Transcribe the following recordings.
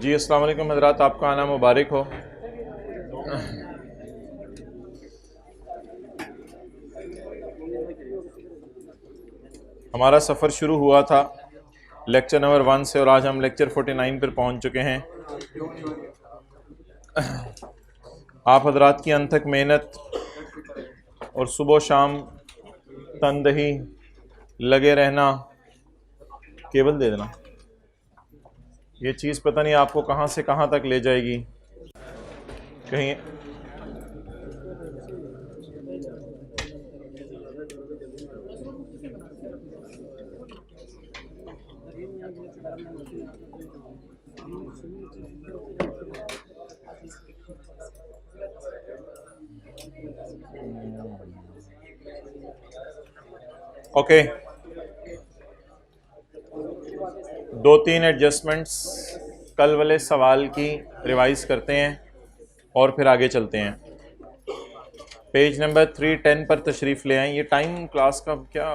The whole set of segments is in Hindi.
जी अस्सलाम वालेकुम हज़रात, आपका आना मुबारक हो। हमारा सफ़र शुरू हुआ था लेक्चर नंबर 1 से और आज हम लेक्चर 49 पर पहुंच चुके हैं। आप हज़रात की अनथक मेहनत और सुबह शाम तनदही लगे रहना, केबल दे देना, ये चीज़ पता नहीं आपको कहाँ से कहाँ तक ले जाएगी। कहीं ओके, 2-3 एडजस्टमेंट्स कल वाले सवाल की रिवाइज करते हैं और फिर आगे चलते हैं। पेज नंबर 310 पर तशरीफ़ ले आएँ। ये टाइम क्लास का क्या,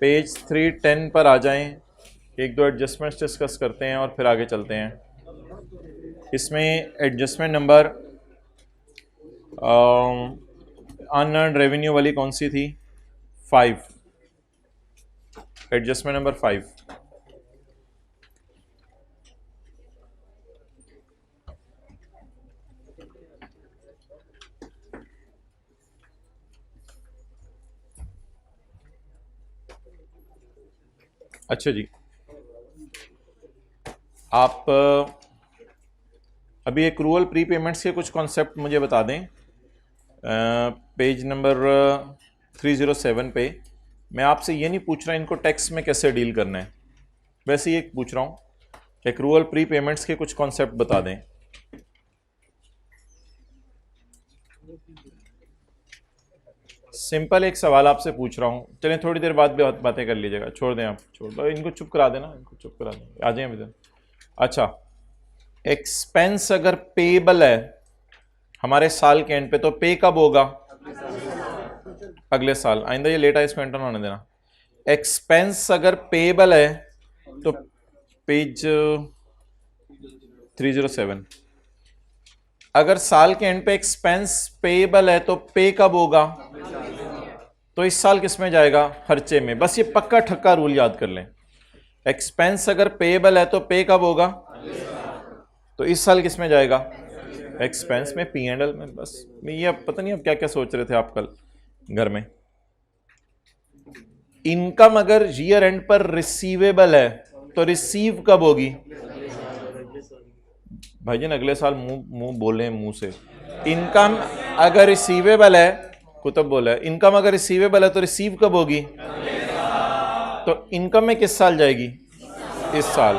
पेज 310 पर आ जाएं, एक दो एडजस्टमेंट्स डिस्कस करते हैं और फिर आगे चलते हैं। इसमें एडजस्टमेंट नंबर अनअर्न्ड रेवेन्यू वाली कौन सी थी? 5, एडजस्टमेंट नंबर 5। अच्छा जी, आप अभी एक्रूअल प्री पेमेंट्स के कुछ कॉन्सेप्ट मुझे बता दें। पेज नंबर 307 पे मैं आपसे ये नहीं पूछ रहा इनको टैक्स में कैसे डील करना है, वैसे ही पूछ रहा हूँ एक्रूअल प्री पेमेंट्स के कुछ कॉन्सेप्ट बता दें। सिंपल एक सवाल आपसे पूछ रहा हूँ, चलें थोड़ी देर बाद भी बातें कर लीजिएगा, छोड़ दें, आप छोड़ दो, इनको चुप करा देना, इनको चुप करा दें, आ जाए इधर। अच्छा, एक्सपेंस अगर पेएबल है हमारे साल के एंड पे, तो पे कब होगा? अगले साल। आइंदा ये लेट है, इसको एंटर होने देना। एक्सपेंस अगर पेएबल है तो पेज 307, अगर साल के एंड पे एक्सपेंस पेएबल है तो पे कब होगा? तो इस साल किस में जाएगा? खर्चे में। बस ये पक्का ठक्का रूल याद कर लें, एक्सपेंस अगर पेएबल है तो पे कब होगा? तो इस साल किस में जाएगा? एक्सपेंस में, पी एंड एल में। बस ये अब पता नहीं अब क्या क्या सोच रहे थे आप कल घर में। इनकम अगर ईयर एंड पर रिसीवेबल है तो रिसीव कब होगी? भाईजान अगले साल, मुंह बोले मुंह से। इनकम अगर रिसीवेबल है, कुतुब बोला है, इनकम अगर रिसीवेबल है तो रिसीव कब होगी? तो इनकम में किस साल जाएगी? इस साल।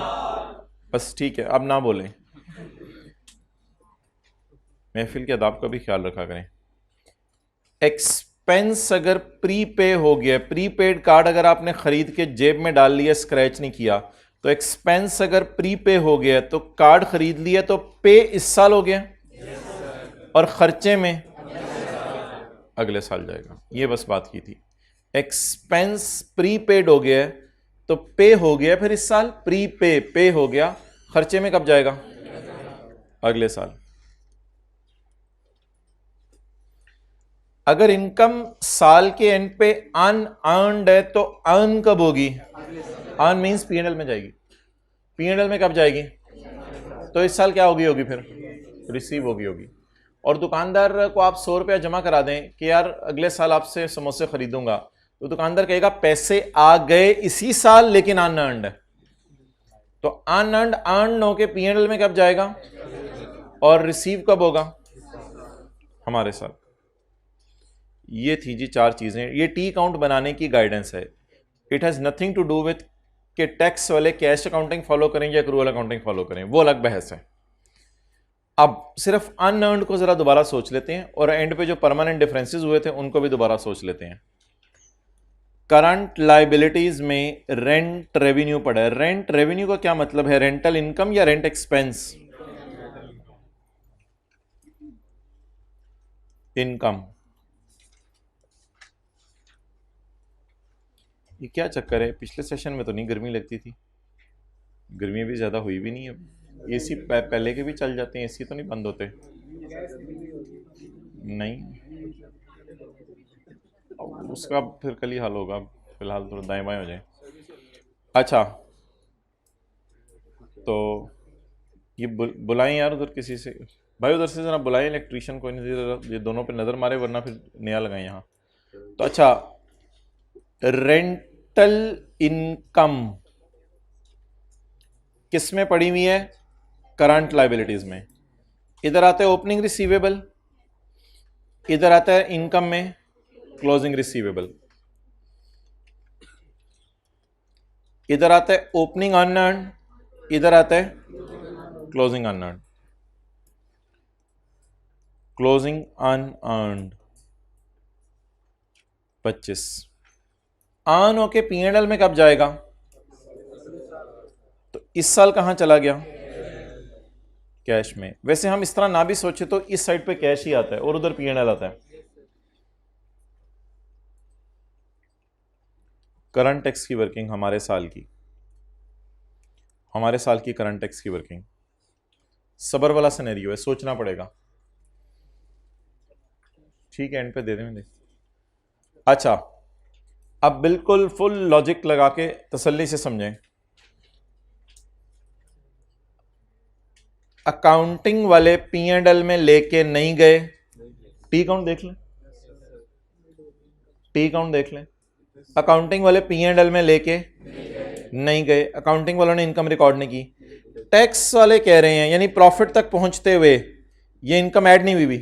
बस ठीक है, अब ना बोले, महफिल के अदाब का भी ख्याल रखा करें। एक्सपेंस अगर प्री पे हो गया, प्रीपेड कार्ड अगर आपने खरीद के जेब में डाल लिया, स्क्रैच नहीं किया, तो एक्सपेंस अगर प्री पे हो गया तो कार्ड खरीद लिया तो पे इस साल हो गया और खर्चे में अगले साल जाएगा। ये बस बात की थी। एक्सपेंस प्रीपेड हो गया तो पे हो गया फिर इस साल, प्री पे हो गया, खर्चे में कब जाएगा? अगले साल। अगर इनकम साल के एंड पे अनअर्न्ड है तो अर्न कब होगी? अर्न मींस पीएनएल में जाएगी। पीएनएल में कब जाएगी? तो इस साल क्या होगी फिर? रिसीव होगी। और दुकानदार को आप 100 रुपया जमा करा दें कि यार अगले साल आपसे समोसे खरीदूंगा, तो दुकानदार कहेगा पैसे आ गए इसी साल लेकिन अनअर्न्ड है। तो अनअर्न्ड अर्न होके पीएनएल में कब जाएगा और रिसीव कब होगा? हमारे साथ। ये थी जी 4 चीजें। ये टी अकाउंट बनाने की गाइडेंस है। It has nothing to do with कि टैक्स वाले कैश अकाउंटिंग फॉलो करें या एक्रूअल अकाउंटिंग फॉलो करें, वो अलग बहस है। अब सिर्फ अनअर्न्ड को जरा दोबारा सोच लेते हैं और एंड पे जो परमानेंट डिफरेंसेस हुए थे उनको भी दोबारा सोच लेते हैं। करंट लाइबिलिटीज में रेंट रेवेन्यू पड़ा है। रेंट रेवेन्यू का क्या मतलब है? रेंटल इनकम या रेंट एक्सपेंस? इनकम। ये क्या चक्कर है? पिछले सेशन में तो नहीं गर्मी लगती थी, गर्मी भी ज्यादा हुई भी नहीं है। एसी पहले के भी चल जाते हैं, एसी तो नहीं बंद होते। नहीं, उसका फिर कल ही हल होगा, फिलहाल थोड़ा दाएं बाएं हो जाए। अच्छा, तो ये बुलाएं यार उधर किसी से, भाई उधर से जरा बुलाएं इलेक्ट्रीशियन को, नहीं ये दोनों पे नज़र मारे वरना फिर नया लगाएं यहाँ। तो अच्छा, रेंटल इनकम किस में पड़ी हुई है? करंट लाइबिलिटीज में। इधर आता है ओपनिंग रिसीवेबल, इधर आता है इनकम में क्लोजिंग रिसीवेबल, इधर आता है ओपनिंग अनअर्न्ड, इधर आता है closing unearned. Closing unearned 25 earn होके P&L में कब जाएगा? तो इस साल कहां चला गया? कैश में। वैसे हम इस तरह ना भी सोचे तो इस साइड पे कैश ही आता है और उधर P&L आता है। करंट टैक्स की वर्किंग हमारे साल की करंट टैक्स की वर्किंग सबर वाला सिनेरियो है, सोचना पड़ेगा। ठीक है, एंड पे दे दें। अच्छा, अब बिल्कुल फुल लॉजिक लगा के तसल्ली से समझें। अकाउंटिंग वाले P&L में लेके नहीं गए, टी काउंट देख लें, टी काउंट देख लें। अकाउंटिंग वाले P&L में लेके नहीं गए, अकाउंटिंग वालों ने इनकम रिकॉर्ड नहीं की। टैक्स वाले कह रहे हैं, यानी प्रॉफिट तक पहुंचते हुए ये इनकम ऐड नहीं हुई भी।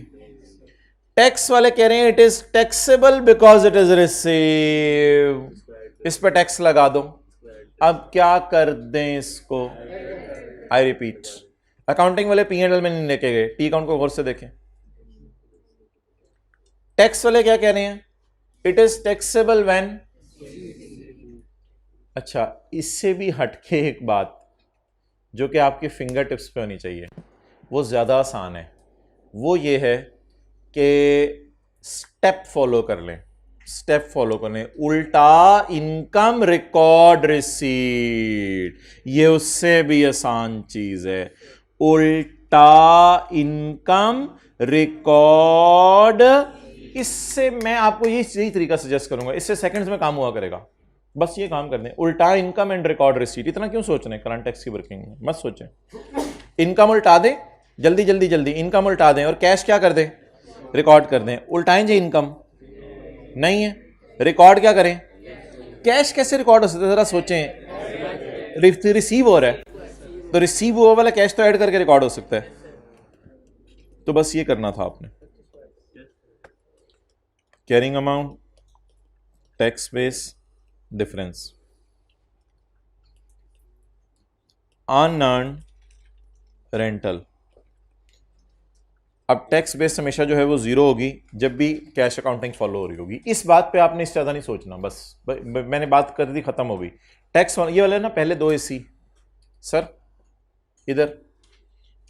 टैक्स वाले कह रहे हैं it is taxable because it is receive, इस पर टैक्स लगा दो। अब क्या कर दें इसको? आई रिपीट, अकाउंटिंग वाले P&L में नहीं लेके गए, टी काउंट को गौर से देखें। टैक्स वाले क्या कह रहे हैं? It is taxable when. अच्छा, इससे भी हटके एक बात जो कि आपके फिंगर टिप्स पे होनी चाहिए, वो ज्यादा आसान है। वो ये है कि स्टेप फॉलो कर लें, स्टेप फॉलो कर लें। उल्टा इनकम रिकॉर्ड रिसीट, ये उससे भी आसान चीज है। उल्टा इनकम रिकॉर्ड, इससे मैं आपको यही तरीका सजेस्ट करूंगा, इससे सेकंड्स में काम हुआ करेगा। बस ये काम कर दें, उल्टा इनकम एंड रिकॉर्ड रिसीट। इतना क्यों सोच रहे हैं करंट टैक्स की वर्किंग में? मत सोचें, इनकम उल्टा दें, जल्दी जल्दी जल्दी इनकम उल्टा दें और कैश क्या कर दें? रिकॉर्ड कर दें। उल्टाएं जी, इनकम नहीं है, रिकॉर्ड क्या करें? कैश कैसे रिकॉर्ड हो सकता है? जरा सोचें, रिसीव हो रहा है तो रिसीव हुआ वाला कैश तो ऐड करके रिकॉर्ड हो सकता है। तो बस ये करना था आपने। Carrying amount, tax base difference, unearned rental. अब टैक्स बेस हमेशा जो है वो जीरो होगी जब भी कैश अकाउंटिंग फॉलो हो रही होगी। इस बात पे आपने इससे ज्यादा नहीं सोचना, बस मैंने बात कर दी, खत्म हो गई। टैक्स ये वाले ना, पहले 2 AC सर, इधर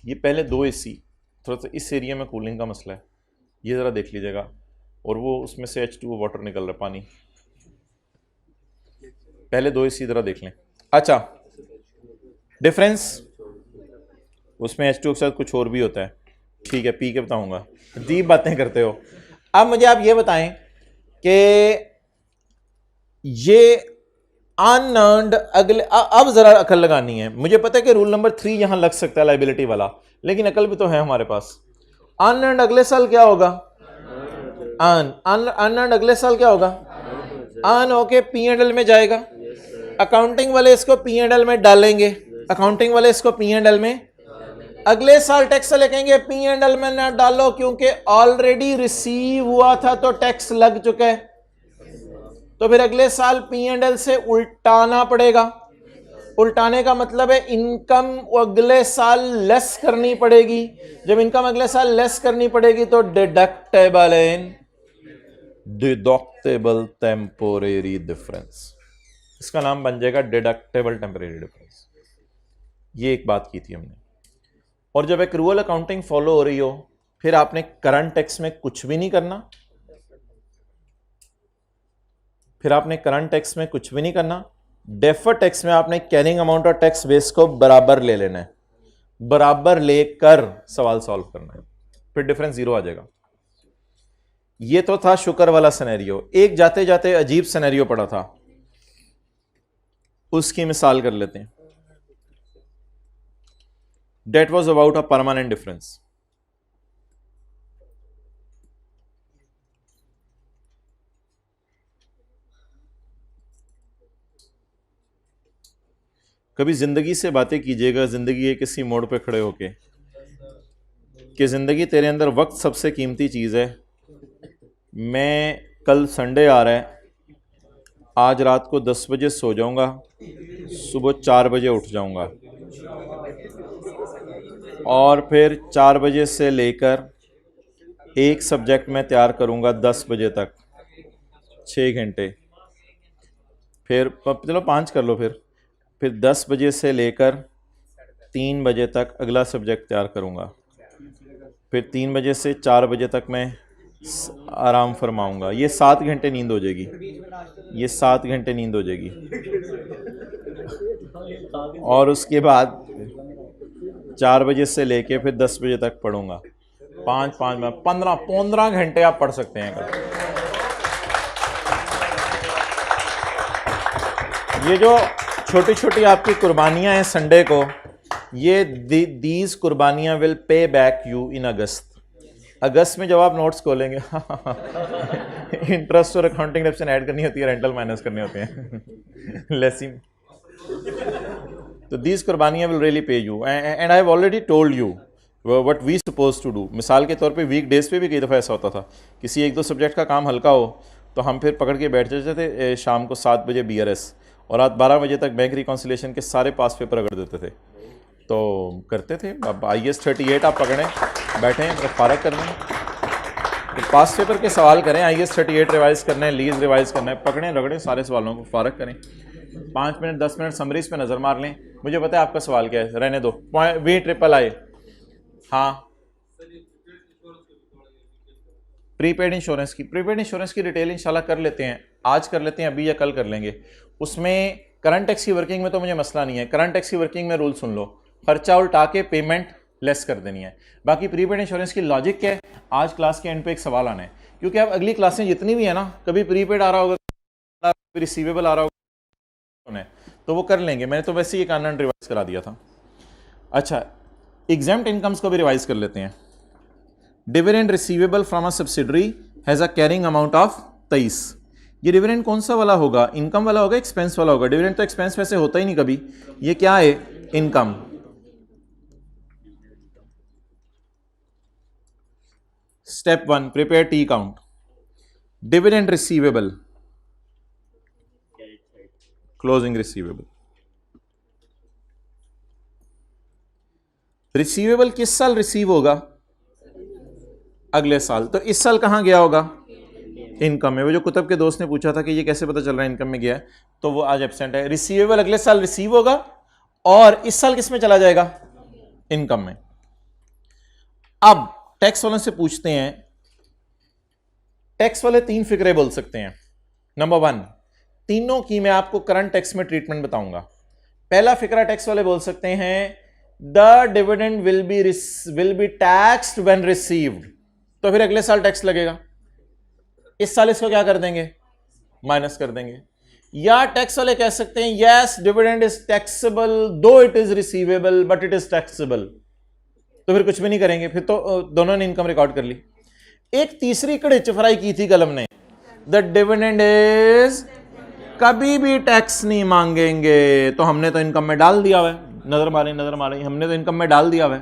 ये पहले 2 AC, थोड़ा सा इस एरिया में कूलिंग का मसला है, ये जरा देख लीजिएगा। और वो उसमें से H2O वाटर निकल रहा है, पानी। पहले 2 AC जरा देख लें। अच्छा, डिफरेंस उसमें H2O के साथ कुछ और भी होता है, ठीक है, पी के बताऊंगा, अजीब बातें करते हो। अब मुझे आप ये बताएं कि ये अनअर्न्ड अगले, अब जरा अकल लगानी है। मुझे पता है कि रूल नंबर 3 यहां लग सकता है लाइबिलिटी वाला, लेकिन अकल भी तो है हमारे पास। अनअर्न्ड अगले साल क्या होगा? अनअर्न्ड अगले साल क्या होगा? अर्न होके P&L में जाएगा। अकाउंटिंग वाले इसको P&L में डालेंगे, अकाउंटिंग वाले इसको P&L में। अगले साल टैक्स वाले कहेंगे P&L में ना डालो क्योंकि ऑलरेडी रिसीव हुआ था तो टैक्स लग चुका है। तो फिर अगले साल P&L से उल्टाना पड़ेगा। उल्टाने का मतलब है इनकम अगले साल लेस करनी पड़ेगी। जब इनकम अगले साल लेस करनी पड़ेगी तो डिडक्टेबल इन डिडक्टेबल टेम्पोरेरी डिफरेंस, इसका नाम बन जाएगा डिडक्टेबल टेम्पोरेरी डिफरेंस। ये एक बात की थी हमने। और जब एक्रूअल अकाउंटिंग फॉलो हो रही हो, फिर आपने करंट टैक्स में कुछ भी नहीं करना, फिर आपने करंट टैक्स में कुछ भी नहीं करना। डेफर्ड टैक्स में आपने कैरिंग अमाउंट और टैक्स बेस को बराबर ले लेना है। बराबर लेकर सवाल सॉल्व करना है, फिर डिफरेंस 0 आ जाएगा। ये तो था शुक्र वाला सिनेरियो। एक जाते जाते अजीब सिनेरियो पड़ा था, उसकी मिसाल कर लेते हैं। That was about a permanent difference. कभी जिंदगी से बातें कीजिएगा, जिंदगी के किसी मोड़ पे खड़े होके, कि जिंदगी तेरे अंदर वक्त सबसे कीमती चीज है। मैं कल संडे आ रहा है, आज रात को 10 बजे सो जाऊंगा, सुबह 4 बजे उठ जाऊंगा, और फिर 4 बजे से लेकर एक सब्जेक्ट में तैयार करूंगा 10 बजे तक, 6 घंटे। फिर चलो 5 कर लो, फिर 10 बजे से लेकर 3 बजे तक अगला सब्जेक्ट तैयार करूंगा, फिर 3 बजे से 4 बजे तक मैं आराम फरमाऊंगा। ये 7 घंटे नींद हो जाएगी, ये 7 घंटे नींद हो जाएगी। और उसके बाद 4 बजे से लेके फिर 10 बजे तक पढ़ूंगा। 5 में 15 घंटे आप पढ़ सकते हैं कल। ये जो छोटी छोटी आपकी कुर्बानियां हैं संडे को, ये दीज कुर्बानियां will pay back you in August. अगस्त में जब आप नोट्स खोलेंगे इंटरेस्ट और अकाउंटिंग डेप्शन ऐड करनी होती है, रेंटल माइनस करने होते हैं लेसी में। तो दीज कुर्बानियां will really pay you, and I have already told you what we suppose to do. मिसाल के तौर पे वीक डेज पे भी कई दफ़ा ऐसा होता था, किसी 1-2 सब्जेक्ट का काम हल्का हो तो हम फिर पकड़ के बैठ जाते थे शाम को 7 बजे BRS, और रात 12 बजे तक बैंक रिकॉन्सिलेशन के सारे पास पेपर रगड़ देते थे। तो करते थे। अब IAS 38 आप पकड़ें, बैठें, फारग करना है, तो पास पेपर के सवाल करें, IAS 38 रिवाइज करना है, लीज रिवाइज करना है, पकड़ें रगड़ें सारे सवालों को, फारग करें, 5 मिनट 10 मिनट समरीज पे नज़र मार लें। मुझे पता है आपका सवाल क्या है, रहने दो। VIII, हाँ, प्रीपेड इंश्योरेंस की डिटेल इंशाल्लाह कर लेते हैं, आज कर लेते हैं, अभी या कल कर लेंगे। उसमें करंट टैक्स की वर्किंग में तो मुझे मसला नहीं है। करंट टैक्स की वर्किंग में रूल सुन लो, खर्चा उल्टा के पेमेंट लेस कर देनी है। बाकी प्रीपेड इंश्योरेंस की लॉजिक क्या है, आज क्लास के एंड पे एक सवाल आना है, क्योंकि अब अगली क्लासें जितनी भी है ना, कभी प्रीपेड आ रहा होगा, कभी रिसीवेबल आ रहा होगा, तो वो कर लेंगे। मैंने तो वैसे ही एक कानून रिवाइज करा दिया था। अच्छा, एग्जेम्प्ट इनकम्स को भी रिवाइज कर लेते हैं। Dividend receivable from a subsidiary has a carrying amount of 23। ये डिविडेंड कौन सा वाला होगा, इनकम वाला होगा, एक्सपेंस वाला होगा? डिविडेंड तो एक्सपेंस वैसे होता ही नहीं कभी, ये क्या है, income. Step 1, prepare T account. Dividend receivable, closing receivable. Receivable किस साल रिसीव होगा, अगले साल। तो इस साल कहां गया होगा, इनकम में। वो जो कुतुब के दोस्त ने पूछा था कि ये कैसे पता चल रहा है इनकम में गया है, तो वो आज एब्सेंट है। रिसीवेबल अगले साल रिसीव होगा, और इस साल किस में चला जाएगा, इनकम में। अब टैक्स वालों से पूछते हैं, टैक्स वाले 3 फिक्रे बोल सकते हैं। नंबर 1, तीनों की मैं आपको करंट टैक्स में ट्रीटमेंट बताऊंगा। पहला फिक्रा टैक्स वाले बोल सकते हैं, the dividend will be taxed when received, तो फिर अगले साल टैक्स लगेगा, इस साल इसको क्या कर देंगे, माइनस कर देंगे। या टैक्स वाले कह सकते हैं, यस डिविडेंड इज टैक्सेबल दो it is receivable but it is taxable, तो फिर कुछ भी नहीं करेंगे, फिर तो दोनों ने इनकम रिकॉर्ड कर ली। एक तीसरी कड़िच फ्राई की थी कलम ने, द डिविडेंड इज, कभी भी टैक्स नहीं मांगेंगे, तो हमने तो इनकम में डाल दिया हुआ है, नजर मारे हमने तो इनकम में डाल दिया हुआ है।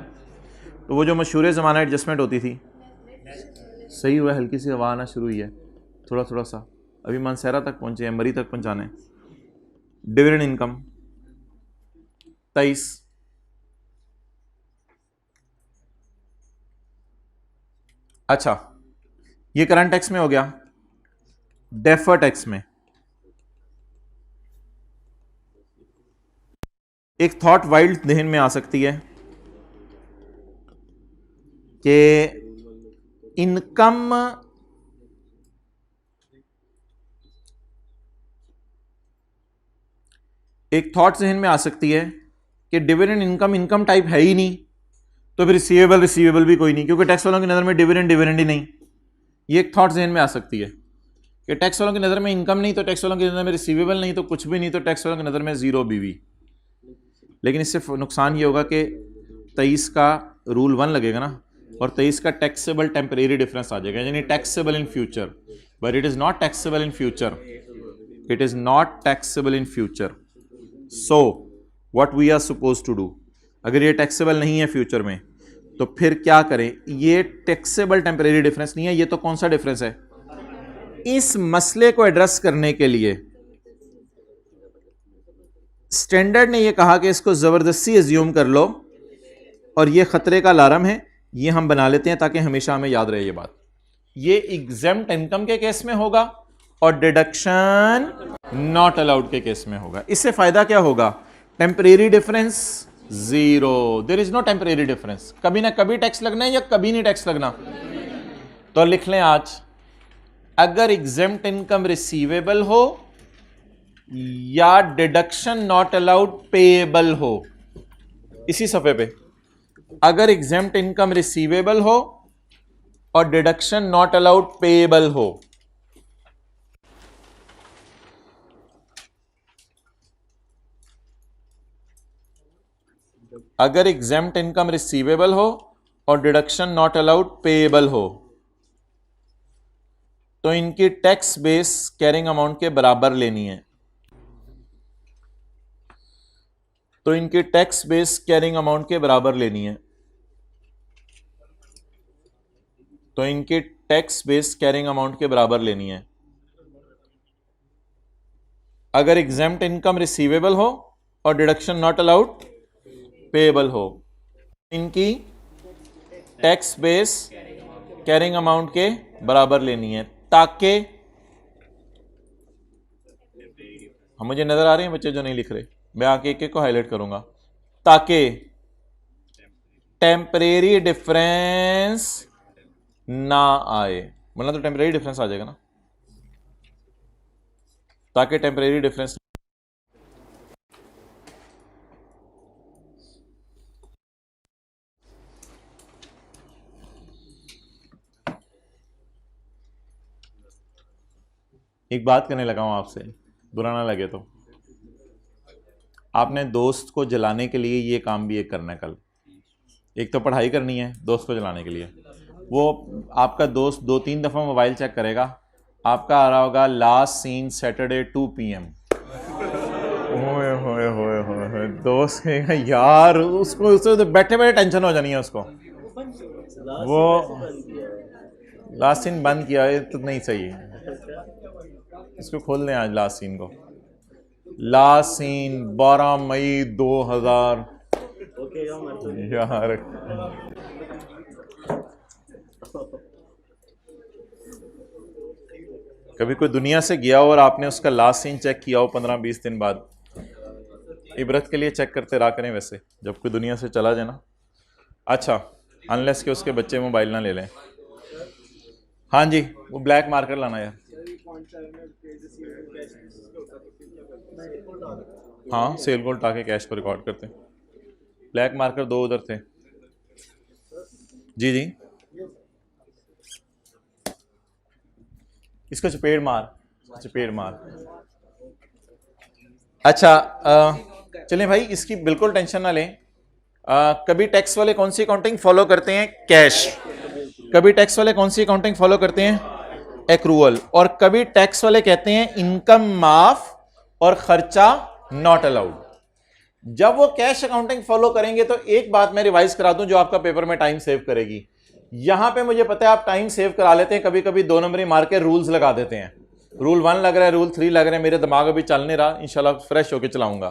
तो वो जो मशहूर जमाना एडजस्टमेंट होती थी, सही हुआ, हल्की सी हवा आना शुरू हुई है, थोड़ा सा, अभी मानसेरा तक पहुंचे हैं, मरी तक पहुंचाने। डिविडेंड इनकम 23, अच्छा ये करंट टैक्स में हो गया। डेफर टैक्स में एक थॉट वाइल्ड जहन में आ सकती है कि इनकम एक थॉट जहन में आ सकती है कि डिविडेंड इनकम टाइप है ही नहीं, तो फिर रिसीवेबल भी कोई नहीं, क्योंकि टैक्स वालों की नज़र में डिविडेंड ही नहीं। ये एक थॉट जहन में आ सकती है कि टैक्स वालों की नज़र में इनकम नहीं, तो टैक्स वालों की नज़र में रिसीवेबल नहीं, तो कुछ भी नहीं, तो टैक्स वालों की नज़र में ज़ीरो बीवी। लेकिन इससे नुकसान ये होगा कि 23 का रूल 1 लगेगा ना, और 23 का टैक्सेबल टेम्परेरी डिफरेंस आ जाएगा, यानी taxable in future, but it is not taxable in future, it is not taxable in future. So what we are suppose to do, अगर ये टैक्सेबल नहीं है फ्यूचर में, तो फिर क्या करें? ये टैक्सेबल टेम्परेरी डिफरेंस नहीं है, ये तो कौन सा डिफरेंस है? इस मसले को एड्रेस करने के लिए स्टैंडर्ड ने यह कहा कि इसको जबरदस्ती एज्यूम कर लो, और ये खतरे का अलार्म है, ये हम बना लेते हैं ताकि हमेशा हमें याद रहे ये बात। ये एग्जेम्प्ट इनकम के केस में होगा और डिडक्शन नॉट अलाउड के केस में होगा। इससे फायदा क्या होगा? Temporary difference zero, there is no temporary difference, कभी ना कभी टैक्स लगना है या कभी नहीं टैक्स लगना। तो लिख लें आज, अगर एग्जेम्प्ट इनकम रिसीवेबल हो या डिडक्शन नॉट अलाउड पेएबल हो, इसी सफे पे, अगर एग्जेम्प्ट इनकम रिसीवेबल हो और डिडक्शन नॉट अलाउड पेएबल हो, अगर एग्जेम्प्ट इनकम रिसीवेबल हो और डिडक्शन नॉट अलाउड पेएबल हो, तो इनकी टैक्स बेस कैरिंग अमाउंट के बराबर लेनी है। तो इनकी टैक्स बेस कैरिंग अमाउंट के बराबर लेनी है। तो इनकी टैक्स बेस कैरिंग अमाउंट के बराबर लेनी है। अगर एग्जेम्प्ट इनकम रिसीवेबल हो और डिडक्शन नॉट अलाउड पेएबल हो, इनकी टैक्स बेस कैरिंग अमाउंट के बराबर लेनी है, ताकि हम, मुझे नजर आ रहे हैं बच्चे जो नहीं लिख रहे, मैं आके एक एक को हाईलाइट करूंगा, ताकि टेम्परेरी डिफरेंस ना आए, मतलब तो टेम्परेरी डिफरेंस आ जाएगा ना, ताकि टेम्परेरी डिफरेंस। एक बात करने लगा हूं आपसे, बुरा ना लगे तो, आपने दोस्त को जलाने के लिए ये काम भी एक करना है कल। एक तो पढ़ाई करनी है दोस्त को जलाने के लिए, वो आपका दोस्त 2-3 दफ़ा मोबाइल चेक करेगा, आपका आ रहा होगा लास्ट सीन सैटरडे 2 PM। ओए होए होए होए, दोस्त कहेगा यार, उसको तो बैठे बैठे टेंशन हो जानी है उसको, वो लास्ट सीन बंद किया है तो नहीं सही है, इसको खोल दें आज लास्ट सीन को। लास्ट सीन 12 मई 2000 यार, कभी कोई दुनिया से गया हो और आपने उसका लास्ट सीन चेक किया हो 15-20 दिन बाद, इबरत के लिए चेक करते रहा करें वैसे जब कोई दुनिया से चला जाए ना। अच्छा, अनलेस के उसके बच्चे मोबाइल ना ले लें। हाँ जी, वो ब्लैक मार्कर लाना यार। हाँ, सेल गोल्ड टाके कैश को रिकॉर्ड करते हैं। ब्लैक मार्कर 2 उधर थे। जी जी, इसको चपेट मार, चपेट मार। अच्छा, चलें भाई, इसकी बिल्कुल टेंशन ना लें। कभी टैक्स वाले कौन सी अकाउंटिंग फॉलो करते हैं? कैश। कभी टैक्स वाले कौन सी अकाउंटिंग फॉलो करते हैं? एक्रूअल। और कभी टैक्स वाले कहते हैं इनकम माफ और खर्चा नॉट अलाउड। जब वो कैश अकाउंटिंग फॉलो करेंगे तो एक बात मैं रिवाइज करा दूं जो आपका पेपर में टाइम सेव करेगी। यहां पे मुझे पता है आप टाइम सेव करा लेते हैं, कभी कभी 2 नंबरी मार के रूल्स लगा देते हैं। रूल 1 लग रहा है, रूल 3 लग रहे हैं, मेरे दिमाग अभी चल नहीं रहा, इंशाल्लाह फ्रेश होकर चलाऊंगा।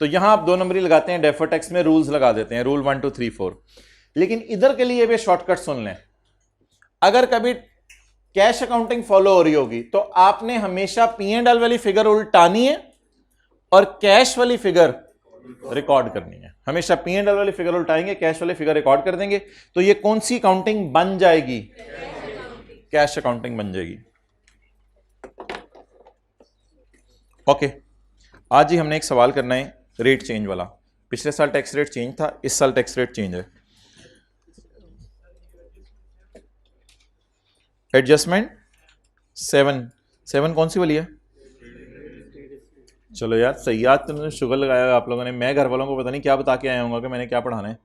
तो यहां आप 2 नंबरी लगाते हैं, डेफर टैक्स में रूल्स लगा देते हैं, रूल 1 2 3 4। लेकिन इधर के लिए भी शॉर्टकट सुन लें। अगर कभी कैश अकाउंटिंग फॉलो हो रही होगी तो आपने हमेशा P&L वाली फिगर उल्टानी है और कैश वाली फिगर रिकॉर्ड करनी है। हमेशा P&L वाली फिगर उल्टाएंगे, कैश वाली फिगर रिकॉर्ड कर देंगे, तो ये कौन सी अकाउंटिंग बन जाएगी? कैश अकाउंटिंग बन जाएगी। ओके, आज ही हमने एक सवाल करना है रेट चेंज वाला। पिछले साल टैक्स रेट चेंज था, इस साल टैक्स रेट चेंज है। एडजस्टमेंट 7 कौन सी वाली है? चलो यार सही याद तुमने शुगर लगाया आप लोगों ने। मैं घर वालों को पता नहीं क्या बता के आया हूँ कि मैंने क्या पढ़ाना है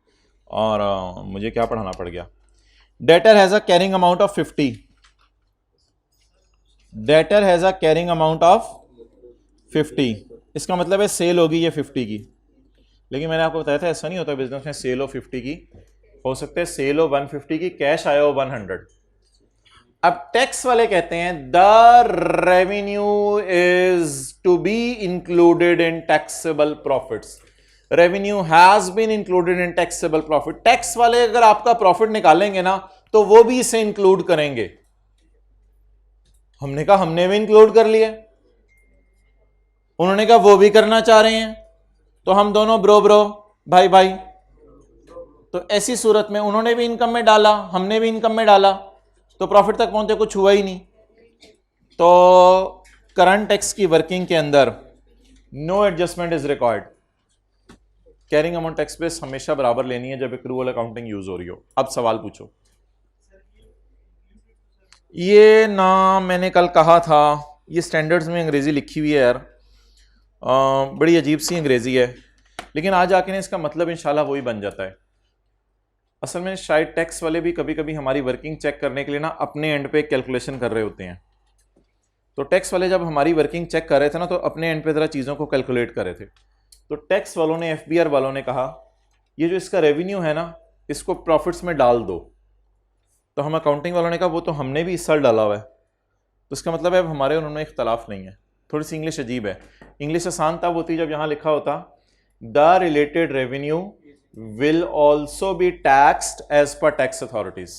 और मुझे क्या पढ़ाना पड़ गया। Debtor has a carrying amount of 50। Debtor has a carrying amount of 50। इसका मतलब है सेल होगी ये 50 की, लेकिन मैंने आपको बताया था ऐसा नहीं होता बिजनेस में। सेल हो 50 की, हो सकता है सेल हो 150 की, कैश आया हो 100। अब टैक्स वाले कहते हैं the revenue is to be included in taxable profits. Revenue has been included in taxable profit. Tax वाले अगर आपका प्रॉफिट निकालेंगे ना तो वो भी इसे इंक्लूड करेंगे। हमने कहा हमने भी इंक्लूड कर लिया, उन्होंने कहा वो भी करना चाह रहे हैं, तो हम दोनों ब्रो ब्रो भाई भाई। तो ऐसी सूरत में उन्होंने भी इनकम में डाला, हमने भी इनकम में डाला, तो प्रॉफिट तक पहुंचे कुछ हुआ ही नहीं। तो करंट टैक्स की वर्किंग के अंदर no adjustment is required. Carrying amount tax base हमेशा बराबर लेनी है जब एक्रूअल अकाउंटिंग यूज हो रही हो। अब सवाल पूछो। ये ना मैंने कल कहा था, ये स्टैंडर्ड्स में अंग्रेजी लिखी हुई है यार, बड़ी अजीब सी अंग्रेजी है, लेकिन आज आके ना इसका मतलब इंशाल्लाह वही बन जाता है। असल में शायद टैक्स वाले भी कभी कभी हमारी वर्किंग चेक करने के लिए ना अपने एंड पे कैलकुलेशन कर रहे होते हैं। तो टैक्स वाले जब हमारी वर्किंग चेक कर रहे थे ना तो अपने एंड पे जरा चीज़ों को कैलकुलेट कर रहे थे। तो टैक्स वालों ने, एफबीआर वालों ने कहा ये जो इसका रेवेन्यू है ना इसको प्रॉफिट्स में डाल दो। तो हम अकाउंटिंग वालों ने कहा वो तो हमने भी इस साल डाला हुआ है। तो इसका मतलब है अब हमारे और उनमें इख्तलाफ नहीं है। थोड़ी सी इंग्लिश अजीब है। इंग्लिश आसान तब होती जब यहाँ लिखा होता the related revenue will also be taxed as per tax authorities.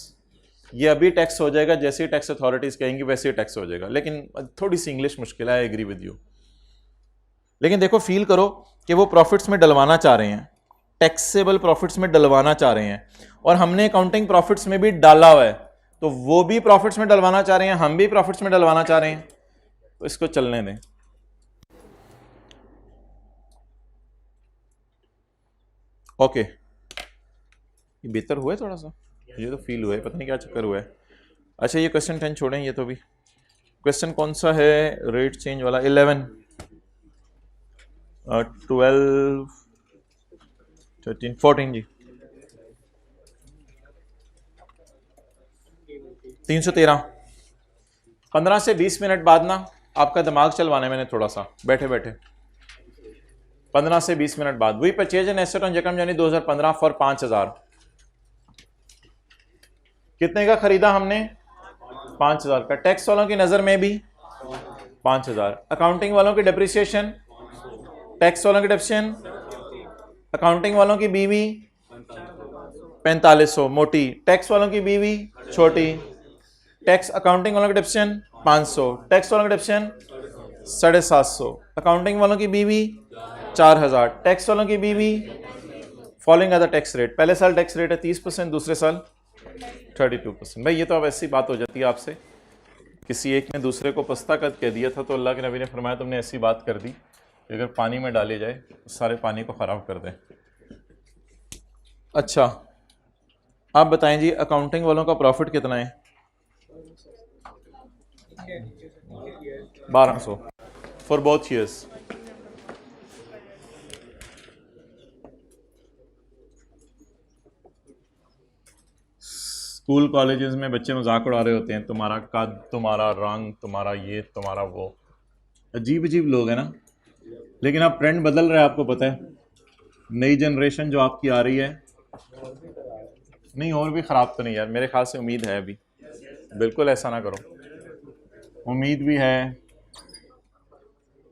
ये अभी टैक्स हो जाएगा, जैसे ही टैक्स अथॉरिटीज कहेंगी वैसे ही टैक्स हो जाएगा। लेकिन थोड़ी सी इंग्लिश मुश्किल है, आई एग्री विद यू। लेकिन देखो फील करो कि वो प्रॉफिट्स में डलवाना चाह रहे हैं, टैक्सेबल प्रॉफिट्स में डलवाना चाह रहे हैं, और हमने अकाउंटिंग प्रॉफिट्स में भी डाला हुआ है, तो वो भी प्रॉफिट्स में डलवाना चाह रहे हैं, हम भी प्रॉफिट्स में डलवाना चाह रहे हैं, तो इसको चलने दें। ओके ये बेहतर हुआ है थोड़ा सा, ये तो फील हुआ है, पता नहीं क्या चक्कर हुआ है। अच्छा ये क्वेश्चन 10 छोड़ें, ये तो भी क्वेश्चन कौन सा है रेट चेंज वाला? 11 12 13 14 जी 313। 15 से 20 मिनट बाद ना आपका दिमाग चलवाना है मैंने थोड़ा सा, बैठे बैठे 15 से 20 मिनट बाद। वही परचेज एन एसेट ऑन जकम यानी 2015 फॉर 5000। कितने का खरीदा हमने? 5000 का। टैक्स वालों की नजर में भी 5000। अकाउंटिंग वालों की डेप्रिसिएशन, टैक्स वालों की डेप्रिसिएशन, अकाउंटिंग वालों की बीवी 4500 मोटी, टैक्स वालों की बीवी छोटी। टैक्स अकाउंटिंग वालों की डेप्रिसिएशन 500, टैक्स वालों की डेप्रिसिएशन 750, अकाउंटिंग वालों की बीवी 4000, टैक्स वालों की बीवी फॉलोइंग अदर टैक्स रेट। पहले साल टैक्स रेट है 30%, दूसरे साल 32%। भाई ये तो अब ऐसी बात हो जाती है आपसे, किसी एक ने दूसरे को पस्ता कद कह दिया था तो अल्लाह के नबी ने फरमाया तुमने ऐसी बात कर दी कि अगर पानी में डाले जाए तो सारे पानी को ख़राब कर दें। अच्छा आप बताएं जी अकाउंटिंग वालों का प्रॉफिट कितना है? 1200 for both years. School colleges में बच्चे मजाक उड़ा रहे होते हैं, तुम्हारा कद, तुम्हारा रंग, तुम्हारा ये, तुम्हारा वो। अजीब अजीब लोग हैं ना, लेकिन अब ट्रेंड बदल रहा है, आपको पता है। नई जनरेशन जो आपकी आ रही है, नहीं और भी ख़राब तो नहीं यार, मेरे ख्याल से उम्मीद है अभी, बिल्कुल ऐसा ना करो, उम्मीद भी है।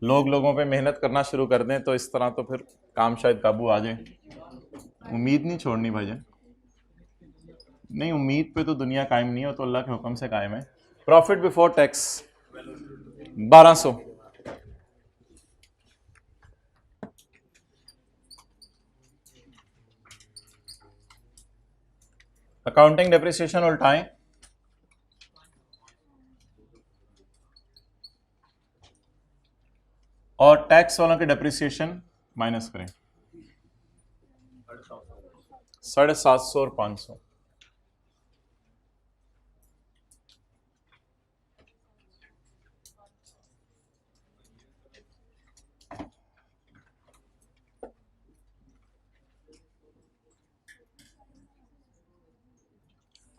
लोग लोगों पे मेहनत करना शुरू कर दें तो इस तरह तो फिर काम शायद काबू आ जाए। उम्मीद नहीं छोड़नी भाईजान, नहीं उम्मीद पे तो दुनिया कायम नहीं हो, तो अल्लाह के हुक्म से कायम है। Profit before tax 1200। Accounting depreciation उल्टाएं, और टैक्स वालों के डेप्रिसिएशन माइनस करें। 750 और 500।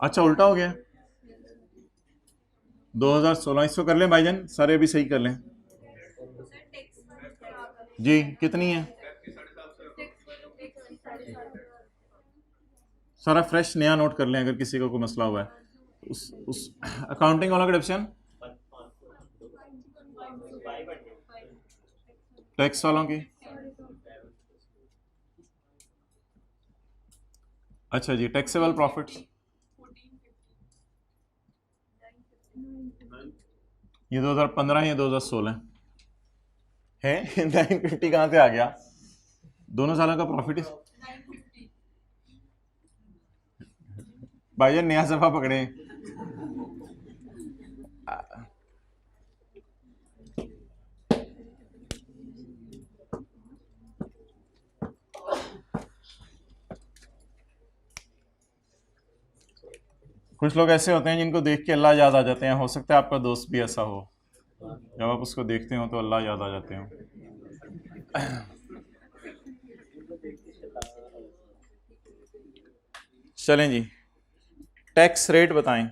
अच्छा उल्टा हो गया 2016, इसको कर लें भाईजान, सारे अभी सही कर लें जी। कितनी है सारा फ्रेश नया नोट कर लें अगर किसी को कोई मसला हुआ है। उस अकाउंटिंग वालों का डिप्शन, टैक्स वालों की। अच्छा जी, टैक्सेबल प्रॉफिट्स ये 2015 या 2016 है 950 कहाँ से आ गया? दोनों सालों का प्रॉफिट भाईजान नया सफा पकड़े। कुछ लोग ऐसे होते हैं जिनको देख के अल्लाह याद आ जाते हैं, हो सकता है आपका दोस्त भी ऐसा हो, जब आप उसको देखते हो तो अल्लाह याद आ जाते हो। चलें जी, टैक्स रेट बताएं।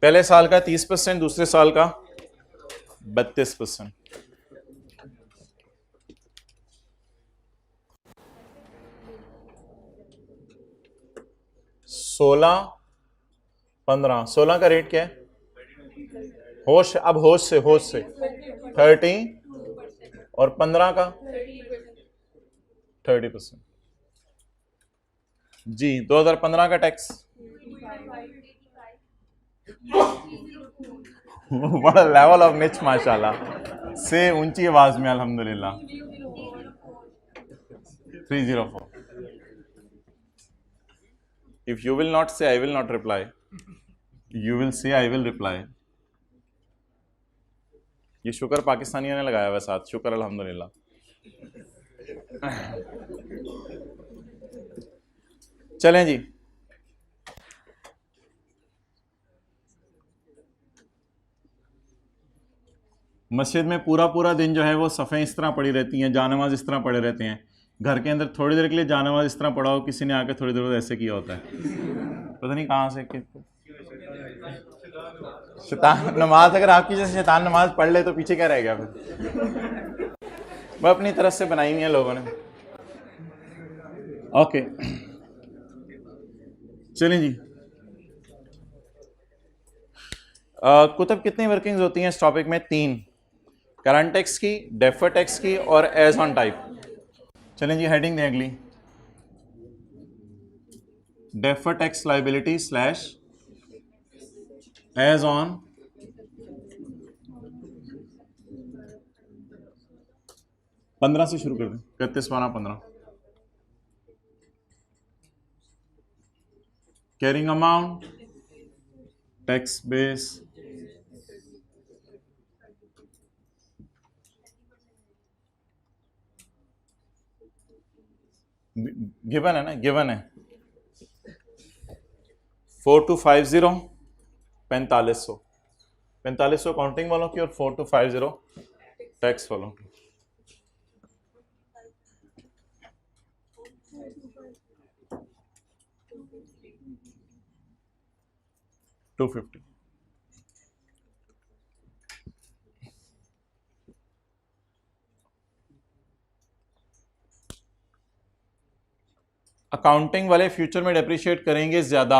पहले साल का 30%, दूसरे साल का 32%। 16, 15, 16 का रेट क्या है? होश, अब होश से 30 और 15 का 30%। जी 2015 का टैक्स बड़ा लेवल ऑफ निच माशाल्लाह से ऊंची आवाज में अल्हम्दुलिल्लाह 304। इफ यू विल नॉट से I will not reply, you will say I will reply. ये शुक्र पाकिस्तानियों ने लगाया हुआ साथ, शुक्र अल्हम्दुलिल्लाह। चलें जी, मस्जिद में पूरा पूरा दिन जो है वो सफ़ें इस तरह पड़ी रहती हैं, जानमाज इस तरह पड़े रहते हैं। घर के अंदर थोड़ी देर के लिए जानमाज इस तरह पड़ा हो, किसी ने आके थोड़ी देर ऐसे किया होता है, पता नहीं कहाँ से शैतान नमाज, अगर आपकी जैसे शैतान नमाज पढ़ ले तो पीछे क्या रह गया फिर? वो अपनी तरफ से बनाई हुई है लोगों ने। ओके चलें जी, कुतब कितनी वर्किंग्स होती हैं इस टॉपिक में? 3, करंट टैक्स की, डेफर टैक्स की और एज ऑन टाइप। चलें जी, हेडिंग दें अगली, defer tax liability slash as on 15 से शुरू कर दें, 31 12 15। Carrying amount, tax base, given है ना, गिवन है 4250 4500, 4500 काउंटिंग वालों की और 4250 टैक्स वालों की। $250। अकाउंटिंग वाले फ्यूचर में डेप्रिशिएट करेंगे ज्यादा,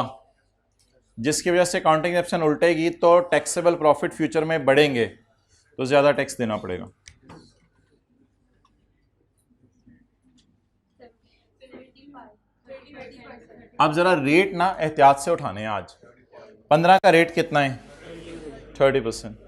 जिसकी वजह से अकाउंटिंग एक्शन उल्टेगी तो टैक्सेबल प्रॉफिट फ्यूचर में बढ़ेंगे, तो ज्यादा टैक्स देना पड़ेगा। अब जरा रेट ना एहतियात से उठाने हैं। आज 15 का रेट कितना है? 30%।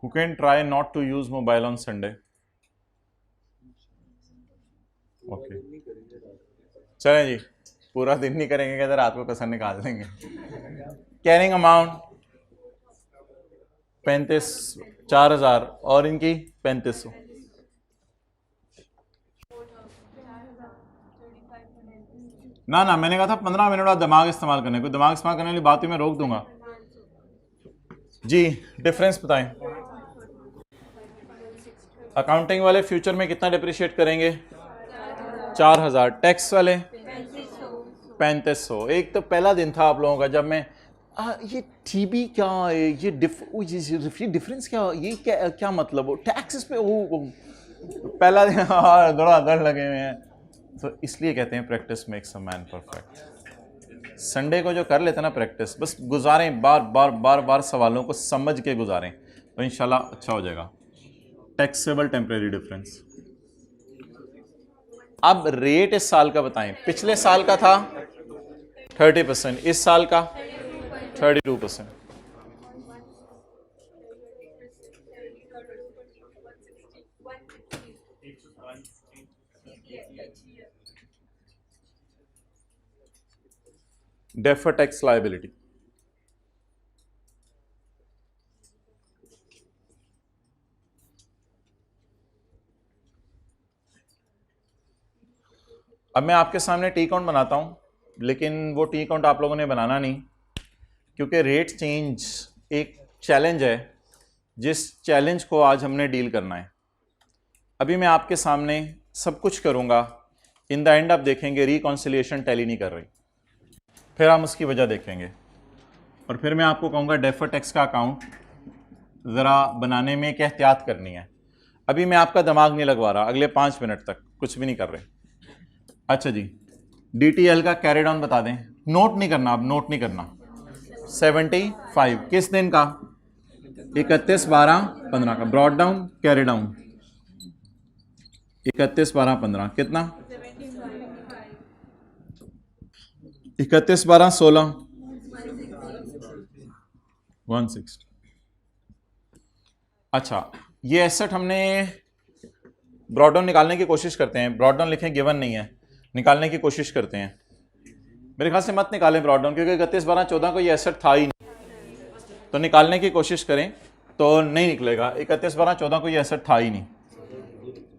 Who can try not to use mobile on Sunday? Okay. चलें जी, पूरा दिन नहीं करेंगे, कहते रात को कसर निकाल देंगे। कैरिंग अमाउंट 4000 और इनकी 3500। ना ना, मैंने कहा था 15 मिनट बाद दिमाग इस्तेमाल करने को, दिमाग इस्तेमाल करने वाली बात ही मैं रोक दूंगा जी। डिफरेंस बताएं। अकाउंटिंग वाले फ्यूचर में कितना डिप्रिशिएट करेंगे? 4000। टैक्स वाले 3500। एक तो पहला दिन था आप लोगों का जब मैं ये टीबी क्या है, ये डिफरेंस क्या, ये क्या मतलब हो टैक्सेस पे, वो पहला दिन थोड़ा डर लगे हुए हैं। तो इसलिए कहते हैं practice makes a man perfect. Sunday को जो कर लेते हैं ना प्रैक्टिस, बस गुजारें, बार बार बार बार सवालों को समझ के गुजारें तो इंशाल्लाह अच्छा हो जाएगा। Taxable temporary difference. अब रेट इस साल का बताएं। पिछले साल का था 30%, इस साल का 32%। Defer tax liability. अब मैं आपके सामने टी काउंट बनाता हूं, लेकिन वो टी काउंट आप लोगों ने बनाना नहीं, क्योंकि रेट चेंज एक चैलेंज है जिस चैलेंज को आज हमने डील करना है। अभी मैं आपके सामने सब कुछ करूंगा, इन द एंड आप देखेंगे रिकॉन्सिलिएशन टैली नहीं कर रही, फिर हम उसकी वजह देखेंगे और फिर मैं आपको कहूँगा डेफर टैक्स का अकाउंट ज़रा बनाने में क्या एहतियात करनी है। अभी मैं आपका दिमाग नहीं लगवा रहा, अगले 5 मिनट तक कुछ भी नहीं कर रहे। अच्छा जी, DTL का कैरी डाउन बता दें। नोट नहीं करना, अब नोट नहीं करना। 75 किस दिन का? 31/12/15 का। ब्रॉड डाउन कैरी डाउन 31/12/15 कितना? 31/12/16 160। अच्छा, ये एसेट हमने ब्रॉड डाउन निकालने की कोशिश करते हैं। ब्रॉड डाउन लिखें, गिवन नहीं है, निकालने की कोशिश करते हैं। मेरे ख्याल से मत निकालें ब्रॉड डाउन, क्योंकि 31/12/14 को ये एसेट था ही नहीं, तो निकालने की कोशिश करें तो नहीं निकलेगा। 31/12/14 को ये एसेट था ही नहीं,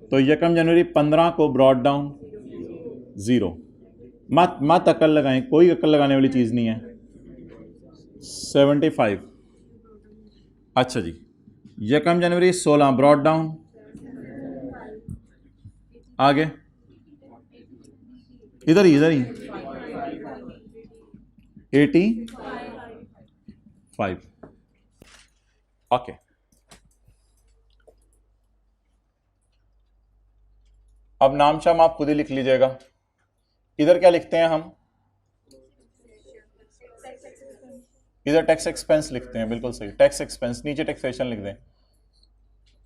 तो 1 जनवरी 15 को ब्रॉड डाउन 0। मत अक्ल लगाएं, कोई अक्ल लगाने वाली चीज़ नहीं है। 75। अच्छा जी, 1 जनवरी 16 ब्रॉड डाउन, आगे इधर ही 85। ओके, अब नाम शाम आप खुद ही लिख लीजिएगा। इधर क्या लिखते हैं हम? इधर टैक्स एक्सपेंस लिखते हैं, बिल्कुल सही, टैक्स एक्सपेंस। नीचे टैक्सेशन लिख दें,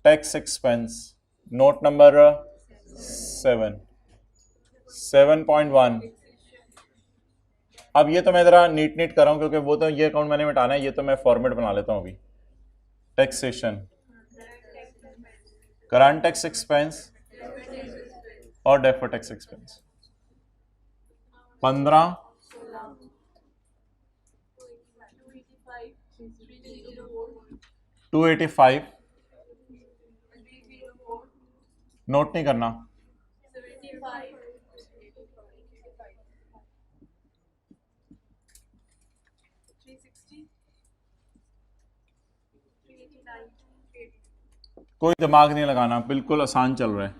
टैक्स एक्सपेंस। Note number 7.1। अब ये तो मैं जरा नीट कर रहा हूं, क्योंकि वो तो ये अकाउंट मैंने मिटाना है, ये तो मैं फॉर्मेट बना लेता हूं अभी। टैक्सेशन, करंट टैक्स एक्सपेंस और डेफर्ड टैक्स एक्सपेंस। 15 285। नोट नहीं करना। 389। कोई दिमाग नहीं लगाना, बिल्कुल आसान चल रहा है।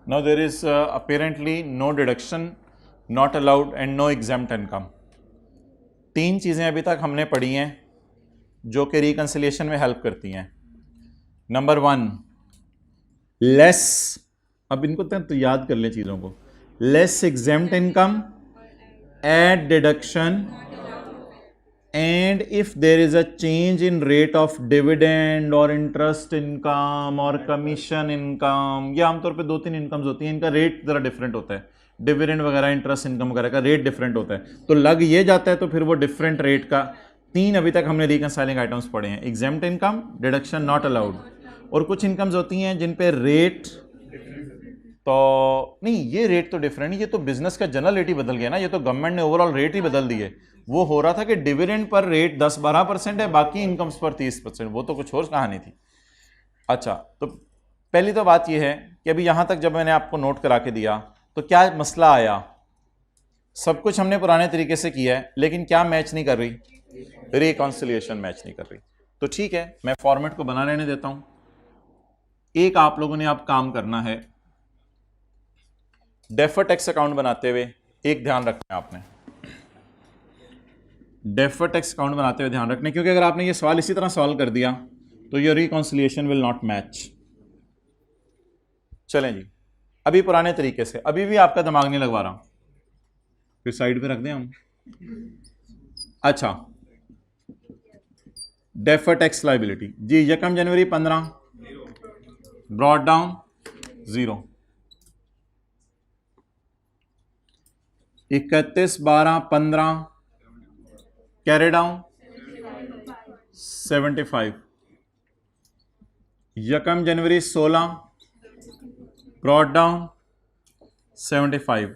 Now there is apparently no deduction, not allowed and no exempt income। 3 चीज़ें अभी तक हमने पढ़ी हैं जो कि रिकंसिलिएशन में हेल्प करती हैं। नंबर 1 लेस, अब इनको तो याद कर लें चीज़ों को, less exempt income eight deduction and if there is a change in rate of dividend और इंटरेस्ट इनकम और कमीशन इनकम, ये आमतौर पे 2-3 इनकम्स होती हैं, इनका रेट जरा डिफरेंट होता है, डिविडेंड वगैरह इंटरेस्ट इनकम वगैरह का रेट डिफरेंट होता है, तो लग ये जाता है तो फिर वो डिफरेंट रेट का। 3 अभी तक हमने रिकंसाइलिंग आइटम्स पढ़े हैं, exempt income, deduction not allowed, और कुछ इनकम्स होती हैं जिन पे रेट तो नहीं, ये रेट तो डिफरेंट नहीं, ये तो बिजनेस का जनरल रेट ही बदल गया ना, ये तो गवर्नमेंट ने ओवरऑल रेट ही बदल दिए। वो हो रहा था कि डिविडेंड पर रेट 10-12% है, बाकी इनकम्स पर 30%, वो तो कुछ और कहानी थी। अच्छा, तो पहली तो बात ये है कि अभी यहां तक जब मैंने आपको नोट करा के दिया तो क्या मसला आया, सब कुछ हमने पुराने तरीके से किया है लेकिन क्या मैच नहीं कर रही, रिकॉन्सिलिएशन मैच नहीं कर रही। तो ठीक है, मैं फॉर्मेट को बना लेने देता हूं। एक आप लोगों ने आप काम करना है, डेफर्ड टैक्स अकाउंट बनाते हुए एक ध्यान रखना है आपने, डेफर्ड टैक्स अकाउंट बनाते हुए ध्यान रखना, क्योंकि अगर आपने ये सवाल इसी तरह सॉल्व कर दिया तो ये रिकॉन्सिलिएशन विल नॉट मैच। चलें जी, अभी पुराने तरीके से, अभी भी आपका दिमाग नहीं लगवा रहा, फिर साइड पे रख दें हम। अच्छा, डेफर्ड टैक्स लायबिलिटी जी, 1 जनवरी 15 ब्रॉट डाउन 0, 31/12/15 कैरी डाउन 75, 1 जनवरी 16 ब्रॉट डाउन 75,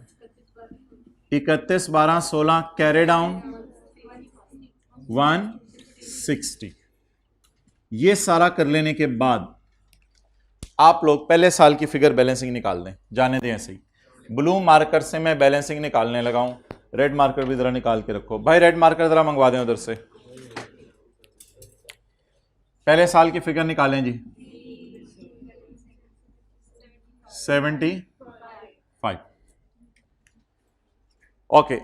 31/12/16 कैरी डाउन 160। ये सारा कर लेने के बाद आप लोग पहले साल की फिगर बैलेंसिंग निकाल दें, जाने दें ऐसे ही। ब्लू मार्कर से मैं बैलेंसिंग निकालने लगा हूं, रेड मार्कर भी जरा निकाल के रखो भाई, रेड मार्कर जरा मंगवा दें उधर से। पहले साल की फिगर निकालें जी, 75। ओके,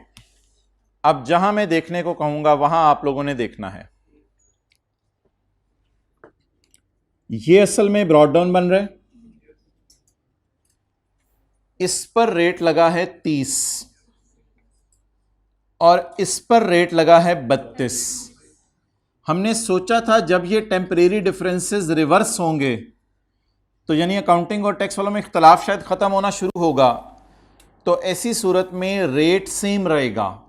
अब जहां मैं देखने को कहूंगा वहां आप लोगों ने देखना है, ये असल में ब्रॉड डाउन बन रहा है, इस पर रेट लगा है 30 और इस पर रेट लगा है 32। हमने सोचा था जब ये टेम्परेरी डिफरेंसेस रिवर्स होंगे तो यानी अकाउंटिंग और टैक्स वालों में इख्तलाफ शायद खत्म होना शुरू होगा, तो ऐसी सूरत में रेट सेम रहेगा।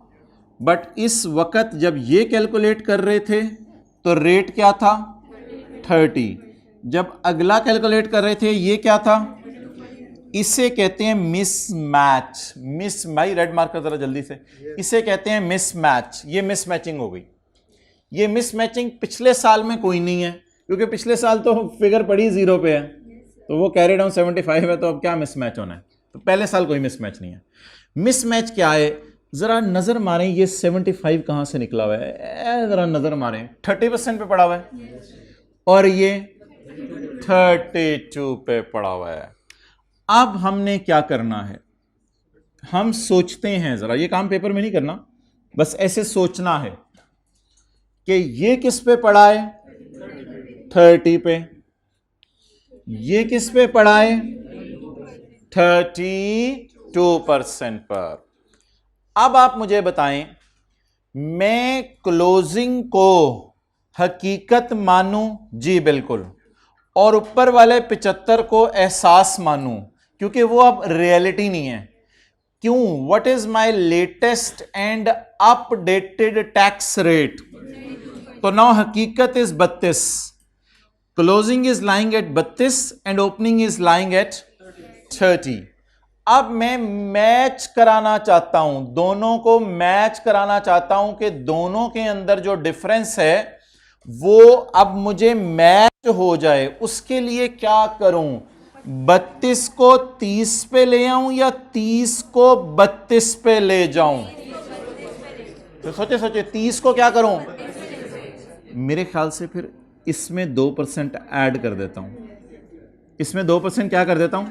बट इस वक्त जब ये कैलकुलेट कर रहे थे तो रेट क्या था 30, जब अगला कैलकुलेट कर रहे थे ये क्या था, इसे कहते हैं मिसमैच। मिस भाई रेड मार्कर जरा जल्दी से, इसे कहते हैं मिसमैच। ये मिसमैचिंग हो गई। ये मिसमैचिंग पिछले साल में कोई नहीं है, क्योंकि पिछले साल तो फिगर पड़ी 0 पे है, तो वो कैरी डाउन 75 है, तो अब क्या मिसमैच होना है, तो पहले साल कोई मिसमैच नहीं है। मिसमैच क्या है, जरा नजर मारें, ये 75 कहां से निकला हुआ है, जरा नजर मारें, 30% पे पड़ा हुआ है और ये 32 पे पड़ा हुआ है। अब हमने क्या करना है, हम सोचते हैं, जरा ये काम पेपर में नहीं करना, बस ऐसे सोचना है कि ये किस पे पड़ा है 30 पे, ये किस पे पड़ा है 32% पर। अब आप मुझे बताएं, मैं क्लोजिंग को हकीकत मानूं? जी बिल्कुल। और ऊपर वाले 75 को एहसास मानूं, क्योंकि वो अब रियलिटी नहीं है। क्यों? What is my latest and updated tax rate? तो नाउ हकीकत is 32, closing is lying at 32 and opening is lying at 30। अब मैं मैच कराना चाहता हूं, दोनों को मैच कराना चाहता हूं कि दोनों के अंदर जो डिफरेंस है वो अब मुझे मैच हो जाए। उसके लिए क्या करूं? 32 को 30 पे ले आऊं या 30 को 32 पे ले जाऊं? तो सोचे 30 को क्या करूं? मेरे ख्याल से फिर इसमें 2% ऐड कर देता हूं, इसमें 2% क्या कर देता हूं,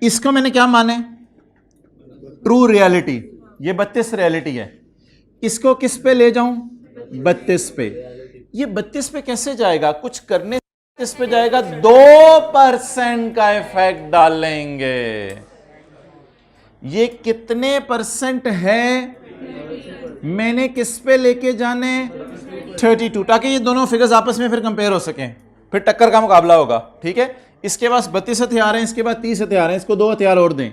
इसको मैंने क्या माने ट्रू रियलिटी, ये 32 रियलिटी है, इसको किस पे ले जाऊं 32 पे। ये 32 पे कैसे जाएगा? कुछ करने से 32 पे जाएगा, 2% का इफेक्ट डालेंगे। ये कितने परसेंट है मैंने किस पे लेके जाने? 32, ताकि ये दोनों फिगर्स आपस में फिर कंपेयर हो सकें, फिर टक्कर का मुकाबला होगा। ठीक है, इसके पास 32 हथियार हैं, इसके बाद 30 हथियार हैं, इसको 2 हथियार और दें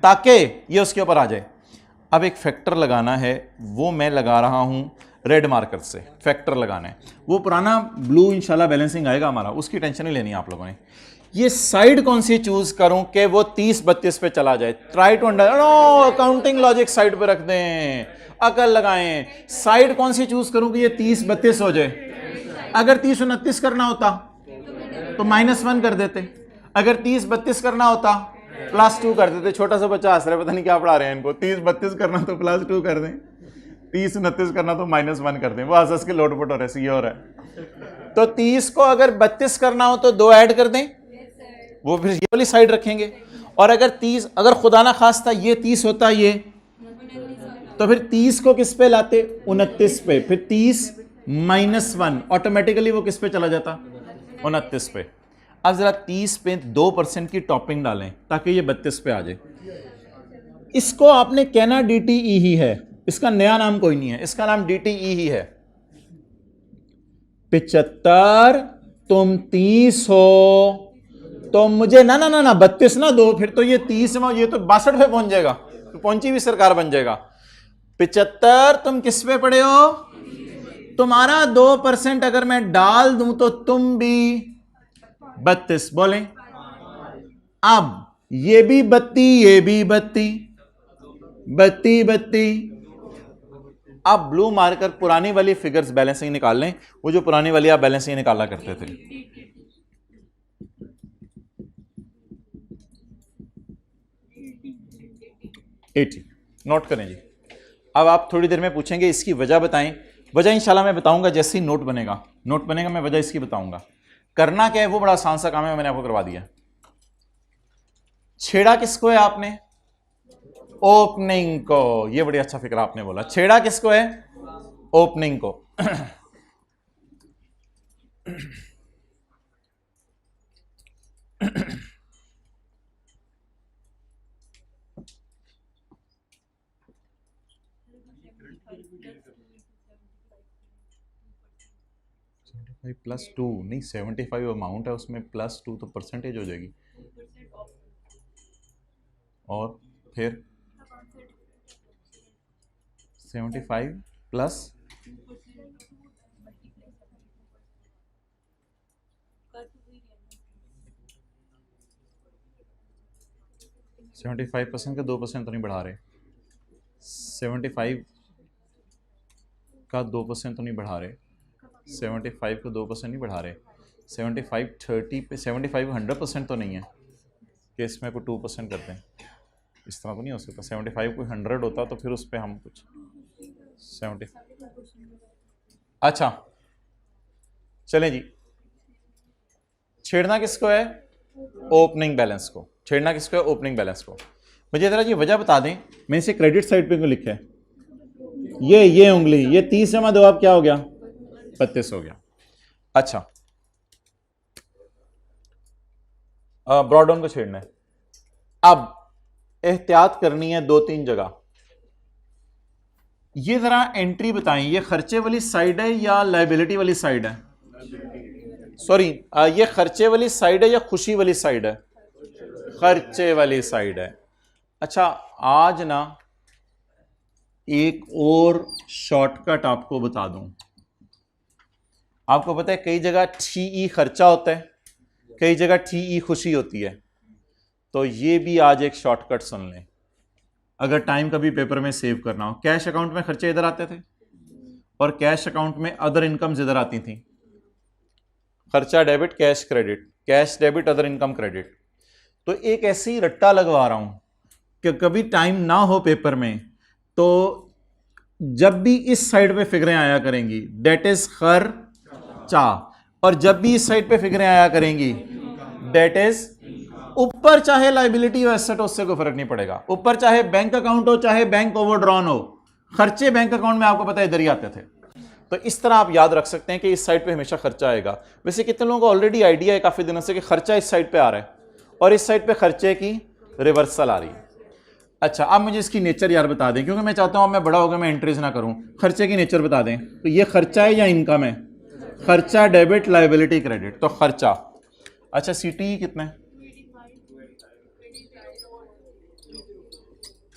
ताकि ये उसके ऊपर आ जाए। अब एक फैक्टर लगाना है, वो मैं लगा रहा हूं रेड मार्कर से। फैक्टर लगाना है, वो पुराना ब्लू इंशाल्लाह बैलेंसिंग आएगा हमारा, उसकी टेंशन नहीं लेनी है आप लोगों ने। ये साइड कौन सी चूज करूं कि वो 30-32 पे चला जाए? Try to understand, counting logic side पे रख दें, अकल लगाएं। साइड कौन सी चूज करूं कि ये 30-32 हो जाए? अगर 30-29 करना होता तो -1 कर देते, अगर 30-32 करना होता +2 कर देते। छोटा सा बच्चा हंस रहा है, पता नहीं क्या पढ़ा रहे हैं इनको। 30-32 करना तो +2 कर दें, 30-29 करना तो -1 कर दें। वो हंस के लोटपोट हो रहा है, सी हो रहा है। तो 30 को अगर 32 करना हो तो 2 ऐड कर दें, वो फिर ये वाली साइड रखेंगे। और अगर 30, अगर खुदा ना खास्ता ये 30 होता ये, तो फिर 30 को किस पे लाते? 29 पे। फिर 30 -1 ऑटोमेटिकली वो किस पे चला जाता? 29 पे। अब जरा 30 पे 2% की टॉपिंग डालें ताकि ये 32 पे आ जाए। इसको आपने कहना DTE ही है, इसका नया नाम कोई नहीं है, इसका नाम DTE ही है। 75 तुम 30 हो तो मुझे ना 32 ना दो, फिर तो ये 30 में, ये तो 62 पे पहुंच जाएगा, तो पहुंची भी सरकार बन जाएगा। 75 तुम किस पे पड़े हो? तुम्हारा 2% अगर मैं डाल दूं तो तुम भी 32 बोलें। अब ये भी 32, ये भी 32, 32 32। अब ब्लू मार्कर पुरानी वाली फिगर्स बैलेंसिंग निकाल लें, वो जो पुरानी वाली आप बैलेंसिंग निकाला करते थे। नोट करें जी। अब आप थोड़ी देर में पूछेंगे इसकी वजह बताएं। वजह इंशाल्लाह मैं बताऊंगा जैसे ही नोट बनेगा मैं वजह इसकी बताऊंगा। करना क्या है वो बड़ा आसान सा काम है, मैंने आपको करवा दिया। छेड़ा किसको है आपने? ओपनिंग को। ये बड़ी अच्छा फिक्र आपने बोला। छेड़ा किसको है? ओपनिंग को। +2 नहीं, 75 अमाउंट है, उसमें +2 तो परसेंटेज हो जाएगी। और फिर 75 प्लस 75% का 2% तो नहीं बढ़ा रहे, 75 का 2% तो नहीं बढ़ा रहे, 75 को 2% नहीं बढ़ा रहे, 75 30 पे 75 100% तो नहीं है कि इसमें को 2% करते हैं, इस तरह तो नहीं हो सकता। 75 को 100 होता तो फिर उस पर हम कुछ 70। अच्छा चलें जी, छेड़ना किसको है? ओपनिंग बैलेंस को। छेड़ना किसको है? ओपनिंग बैलेंस को। मुझे जरा ये वजह बता दें, मैंने इसे क्रेडिट साइड पे क्यों लिखा है? ये उंगली, ये 30 जमा 2 आप क्या हो गया? 32 हो गया। अच्छा, ब्रॉड डाउन को छेड़ना है। अब एहतियात करनी है 2-3 जगह। ये जरा एंट्री बताएं, ये खर्चे वाली साइड है या लायबिलिटी वाली साइड है? सॉरी, ये खर्चे वाली साइड है या खुशी वाली साइड है? खर्चे वाली साइड है। अच्छा, आज ना एक और शॉर्टकट आपको बता दूं। आपको पता है कई जगह TE खर्चा होता है, कई जगह TE खुशी होती है। तो ये भी आज एक शॉर्टकट सुन लें, अगर टाइम कभी पेपर में सेव करना हो। कैश अकाउंट में खर्चे इधर आते थे और कैश अकाउंट में अदर इनकम्स इधर आती थी। खर्चा debit, cash credit, cash debit, other income credit. तो एक ऐसी रट्टा लगवा रहा हूं कि कभी टाइम ना हो पेपर में तो जब भी इस साइड पे फिगरें आया करेंगी डेट इज खर्चा, और जब भी इस साइड पे फिगरें आया करेंगी डेट इज, ऊपर चाहे लाइबिलिटी हो एसेट हो उससे कोई फर्क नहीं पड़ेगा। ऊपर चाहे बैंक अकाउंट हो चाहे बैंक ओवरड्रॉन हो, खर्चे बैंक अकाउंट में आपको पता है इधर ही आते थे। तो इस तरह आप याद रख सकते हैं कि इस साइड पे हमेशा खर्चा आएगा। वैसे कितने लोगों को ऑलरेडी आइडिया है काफी दिनों से कि खर्चा इस साइड पे आ रहा है और इस साइड पे खर्चे की रिवर्सल आ रही है। अच्छा, अब मुझे इसकी नेचर यार बता दें, क्योंकि मैं चाहता हूं मैं बड़ा होकर मैं एंट्रीज ना करूं। खर्चे की नेचर बता दें, तो ये खर्चा है या इनकम है? खर्चा, डेबिट, लायबिलिटी, क्रेडिट, तो खर्चा। अच्छा, सीटी कितना है?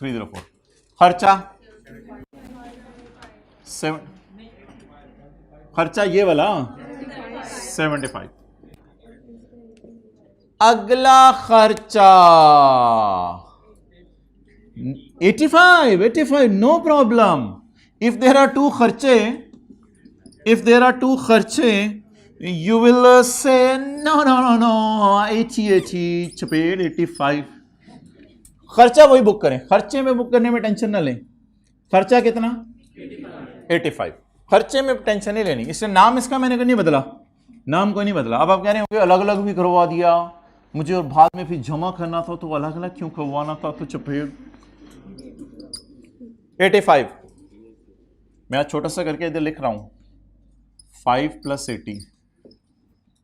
304। खर्चा 7, खर्चा ये वाला 75। अगला खर्चा 85, no problem. If there are two खर्चे, you will say no, 80, चपेट 85। खर्चा वही बुक करें, खर्चे में बुक करने में टेंशन ना लें। खर्चा कितना? 85। खर्चे में टेंशन नहीं लेनी। इससे नाम इसका मैंने नहीं बदला, नाम कोई नहीं बदला। अब आप कह रहे हो अलग अलग भी करवा दिया मुझे और बाद में फिर जमा करना था, तो अलग अलग क्यों करवाना था? तो चपेट 85। मैं आज छोटा सा करके इधर लिख रहा हूं 5 + 80,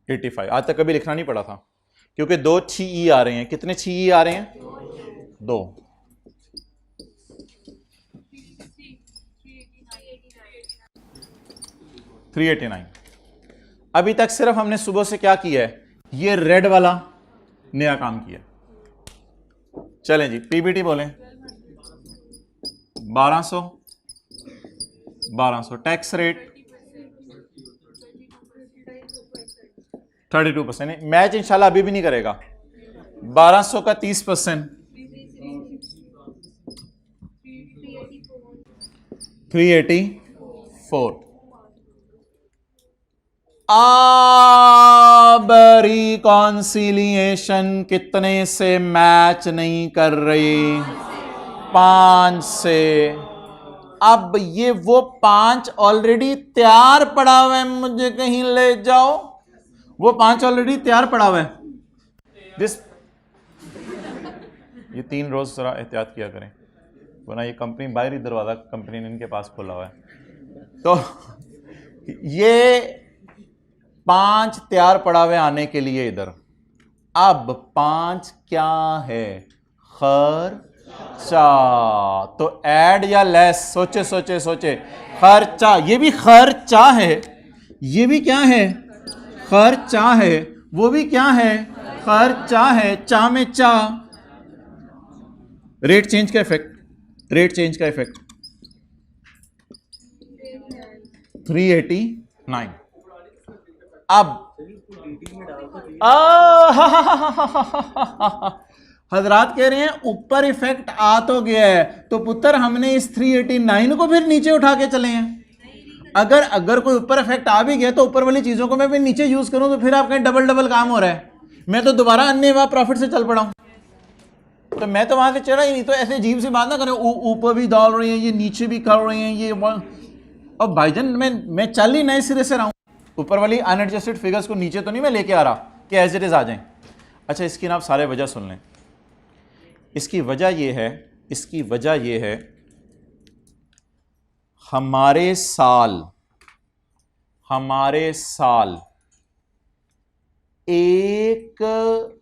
85। आज तक कभी लिखना नहीं पड़ा था क्योंकि 2 छी आ रहे हैं। कितने छी आ रहे हैं? 2। 389। अभी तक सिर्फ हमने सुबह से क्या किया है? ये रेड वाला नया काम किया। चलें जी, पीबीटी बोलें। 1200, टैक्स रेट 32%। मैच इंशाल्लाह अभी भी नहीं करेगा। 1200 का 30%, 384। अब रिकॉन्सिलिएशन कितने से मैच नहीं कर रही? 5 से। अब ये वो 5 ऑलरेडी तैयार पड़ा हुआ है, मुझे कहीं ले जाओ। वो 5 ऑलरेडी तैयार पड़ा हुआ है। ये 3 रोज जरा एहतियात किया करें, वरना ये कंपनी बाहरी दरवाजा कंपनी ने इनके पास खोला हुआ है। तो ये 5 तैयार पड़ा हुआ आने के लिए इधर। अब 5 क्या है? खर्चा। तो ऐड या लेस? सोचे। खर्चा, ये भी खर्चा है, ये भी क्या है? खर्चा है। वो भी क्या है? खर्चा है। चा में चा, रेट चेंज का इफेक्ट, 389। अब हजरात कह रहे हैं ऊपर इफेक्ट आ तो गया है, तो पुत्र हमने इस 389 को फिर नीचे उठा के चले हैं। अगर कोई ऊपर इफेक्ट आ भी गया तो ऊपर वाली चीजों को मैं फिर नीचे यूज करूं तो फिर आपका डबल काम हो रहा है। मैं तो दोबारा अन्य प्रॉफिट से चल पड़ा हूं, तो मैं तो वहां से चढ़ा ही नहीं। तो ऐसे अजीब सी बात ना करें, ऊपर भी डाल रहे हैं, ये नीचे भी कर रहे हैं, ये। और भाईजान मैं चल ही नए सिरे से रहा हूं। ऊपर वाली अनएडजस्टेड फिगर्स को नीचे तो नहीं मैं लेके आ रहा कि एज इट इज आ जाएं। अच्छा, इसकी ना आप सारे वजह सुन लें। इसकी वजह ये है हमारे साल एक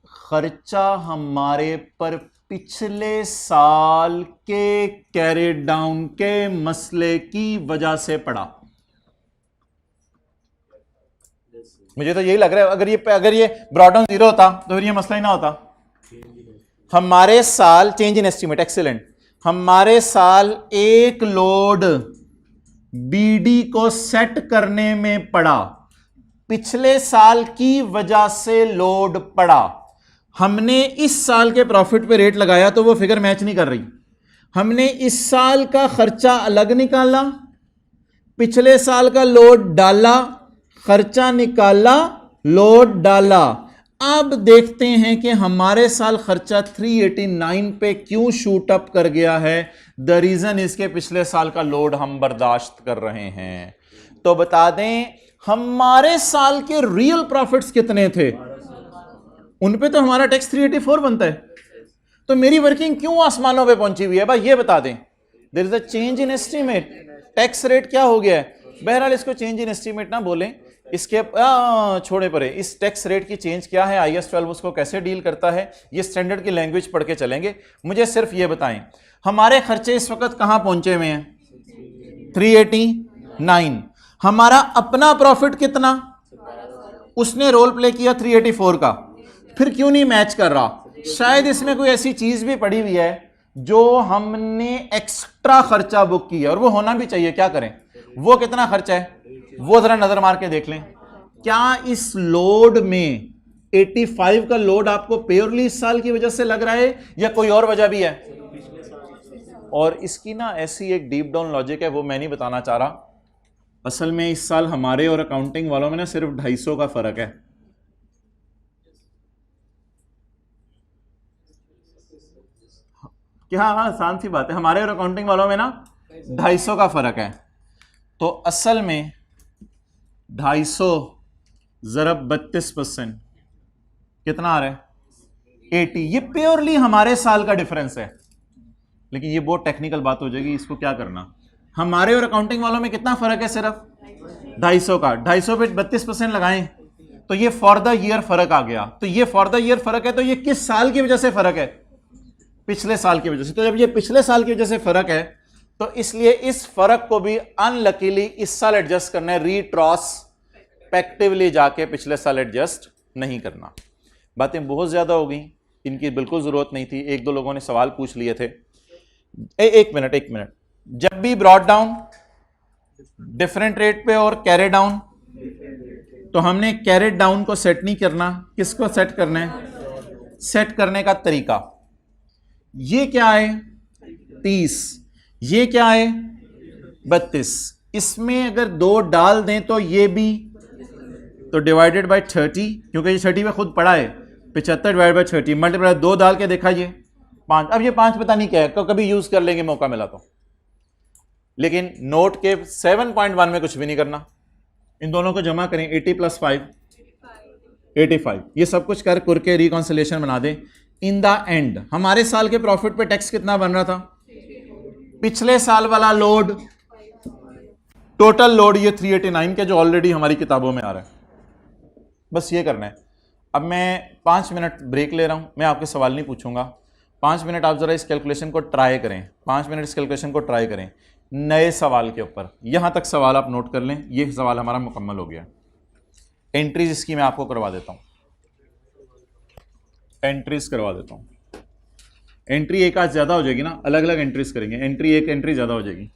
खर्चा हमारे पर पिछले साल के कैरी डाउन के मसले की वजह से पड़ा। मुझे तो यही लग रहा है अगर ये ब्रॉट डाउन 0 होता तो फिर ये मसला ही ना होता। हमारे साल चेंज इन एस्टीमेट, एक्सीलेंट। हमारे साल एक लोड बीडी को सेट करने में पड़ा, पिछले साल की वजह से लोड पड़ा। हमने इस साल के प्रॉफिट पे रेट लगाया तो वो फिगर मैच नहीं कर रही। हमने इस साल का खर्चा अलग निकाला, पिछले साल का लोड डाला, खर्चा निकाला, लोड डाला। अब देखते हैं कि हमारे साल खर्चा 389 पे क्यों शूट अप कर गया है। द रीजन इसके पिछले साल का लोड हम बर्दाश्त कर रहे हैं। तो बता दें हमारे साल के रियल प्रॉफिट्स कितने थे, उन पे तो हमारा टैक्स 384 बनता है। तो मेरी वर्किंग क्यों आसमानों पे पहुंची हुई है भाई, ये बता दें। There is a change in estimate, tax rate क्या हो गया है बहरहाल इसको चेंज इन एस्टीमेट ना बोलें, इसके छोड़े परे इस टैक्स रेट की चेंज क्या है, IAS 12 उसको कैसे डील करता है, ये स्टैंडर्ड की लैंग्वेज पढ़ के चलेंगे। मुझे सिर्फ ये बताएं हमारे खर्चे इस वक्त कहां पहुंचे हुए हैं, 389। हमारा अपना प्रॉफिट कितना, उसने रोल प्ले किया 384 का, फिर क्यों नहीं मैच कर रहा? शायद इसमें कोई ऐसी चीज भी पड़ी हुई है जो हमने एक्स्ट्रा खर्चा बुक किया, और वो होना भी चाहिए। क्या करें, वो कितना खर्चा है वो जरा नजर मार के देख लें। क्या इस लोड में 85 का लोड आपको प्योरली इस साल की वजह से लग रहा है या कोई और वजह भी है? और इसकी ना ऐसी एक डीप डाउन लॉजिक है, वो मैं नहीं बताना चाह रहा। असल में इस साल हमारे और अकाउंटिंग वालों में ना सिर्फ 250 का फर्क है। क्या? हाँ, आसान सी बात है, हमारे और अकाउंटिंग वालों में ना 250 का फर्क है। तो असल में 250 ज़रब 32% कितना आ रहा है? 80। ये प्योरली हमारे साल का डिफरेंस है, लेकिन ये बहुत टेक्निकल बात हो जाएगी, इसको क्या करना। हमारे और अकाउंटिंग वालों में कितना फर्क है? सिर्फ 250 का। 250 पे 32% लगाएं तो ये फॉर द ईयर फर्क आ गया। तो ये फॉर द ईयर फर्क है, तो ये किस साल की वजह से फर्क है? पिछले साल की वजह से। तो जब ये पिछले साल की वजह से फर्क है तो इसलिए इस फर्क को भी अनलकीली इस साल एडजस्ट करना है, रीट्रोस्पेक्टिवली जाके पिछले साल एडजस्ट नहीं करना। बातें बहुत ज्यादा हो गई, इनकी बिल्कुल जरूरत नहीं थी। एक दो लोगों ने सवाल पूछ लिए थे। एक मिनट, जब भी ब्रॉड डाउन डिफरेंट रेट पे और कैरी डाउन, तो हमने कैरेट डाउन को सेट नहीं करना, किसको सेट करना है? सेट करने का तरीका। ये क्या है? 30। ये क्या है? 32। इसमें अगर 2 डाल दें तो ये भी, तो डिवाइडेड बाय 30, क्योंकि ये 30 में खुद पड़ा है, 75 डिवाइडेड बाय 30 मल्टीप्लाई 2 डाल के देखा ये 5। अब ये 5 पता नहीं क्या है, कभी यूज कर लेंगे मौका मिला तो। लेकिन नोट के 7.1 में कुछ भी नहीं करना, इन दोनों को जमा करें, 80 + 5 85। ये सब कुछ कर के रिकॉन्सिलेशन बना दें। इन द एंड हमारे साल के प्रॉफिट पे टैक्स कितना बन रहा था? पिछले साल वाला लोड, टोटल लोड ये 389 के, जो ऑलरेडी हमारी किताबों में आ रहा है। बस ये करना है। अब मैं 5 मिनट ब्रेक ले रहा हूं, मैं आपके सवाल नहीं पूछूंगा। 5 मिनट आप जरा इस कैलकुलेशन को ट्राई करें, 5 मिनट इस कैलकुलेशन को ट्राई करें नए सवाल के ऊपर। यहां तक सवाल आप नोट कर लें, ये सवाल हमारा मुकम्मल हो गया। एंट्रीज इसकी मैं आपको करवा देता हूं, एंट्रीज करवा देता हूं। एंट्री एक आज ज्यादा हो जाएगी ना, अलग अलग एंट्रीज करेंगे, एंट्री एक एंट्री ज्यादा हो जाएगी।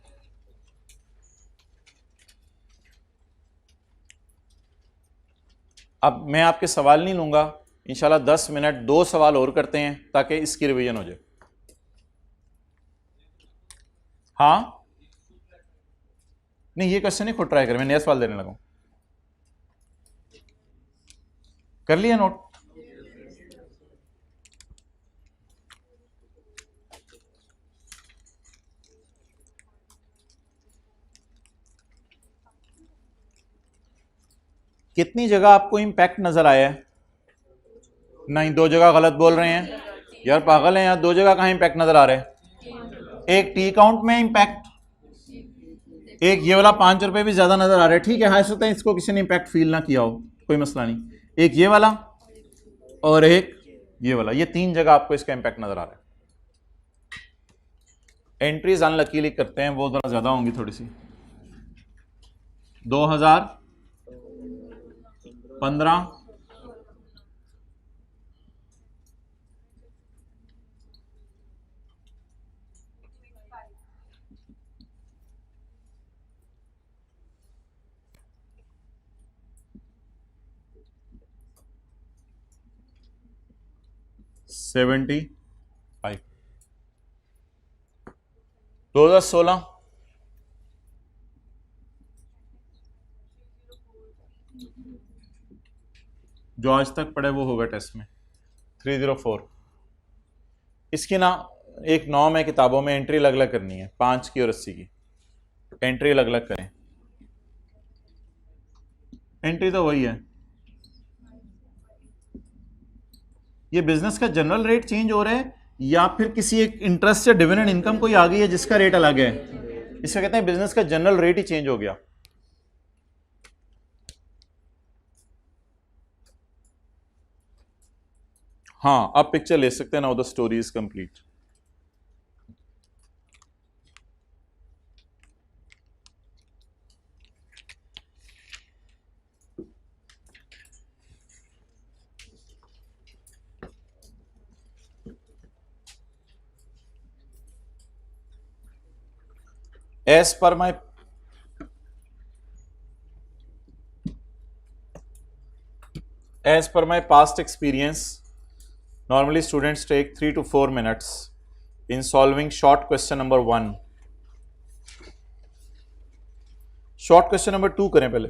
अब मैं आपके सवाल नहीं लूंगा, इंशाल्लाह 10 मिनट 2 सवाल और करते हैं ताकि इसकी रिवीजन हो जाए। हाँ नहीं, ये क्वेश्चन ही खुद ट्राई कर, मैं नया सवाल देने लगा। कर लिया नोट? कितनी जगह आपको इंपैक्ट नजर आया है? नहीं, 2 जगह गलत बोल रहे हैं यार, पागल हैं यार। 2 जगह कहां इंपैक्ट नजर आ रहे हैं? एक टी काउंट में इंपैक्ट, एक ये वाला 5 रुपए भी ज्यादा नजर आ रहा है। ठीक है, हाँ सकता है इसको किसी ने इंपैक्ट फील ना किया हो, कोई मसला नहीं। एक ये वाला और एक ये वाला, ये 3 जगह आपको इसका इंपैक्ट नजर आ रहा है। एंट्रीज अनलकीली करते हैं, वो जरा ज्यादा होंगी थोड़ी सी। 2015 75, 2016 जो आज तक पढ़े वो होगा टेस्ट में 304। इसकी ना एक नॉर्म है किताबों में, एंट्री अलग अलग करनी है, 5 की और 80 की एंट्री अलग अलग करें। एंट्री तो वही है। ये बिजनेस का जनरल रेट चेंज हो रहा है या फिर किसी एक इंटरेस्ट या डिविडेंड इनकम कोई आ गई है जिसका रेट अलग है? इसका कहते हैं बिजनेस का जनरल रेट ही चेंज हो गया। हाँ, आप पिक्चर ले सकते हैं। Now the story is complete. As per my past experience, normally students take 3 to 4 minutes in solving short question number 1. Short question number 2 करें पहले।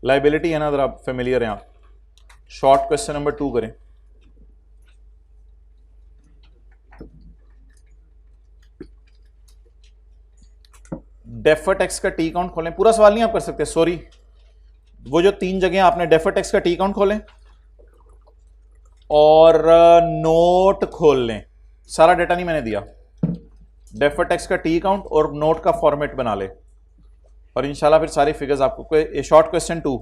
लाइबिलिटी है ना, अगर आप फेमिलियर हैं आप। शॉर्ट क्वेश्चन नंबर 2 करें। डेफर टैक्स का टी काउंट खोलें। पूरा सवाल नहीं आप कर सकते, सॉरी। वो जो 3 जगह आपने डेफर टैक्स का टी काउंट खोलें और नोट खोल लें। सारा डेटा नहीं मैंने दिया। डेफर टैक्स का टी काउंट और नोट का फॉर्मेट बना ले और इंशाल्लाह फिर सारी फिगर्स आपको। शॉर्ट क्वेश्चन 2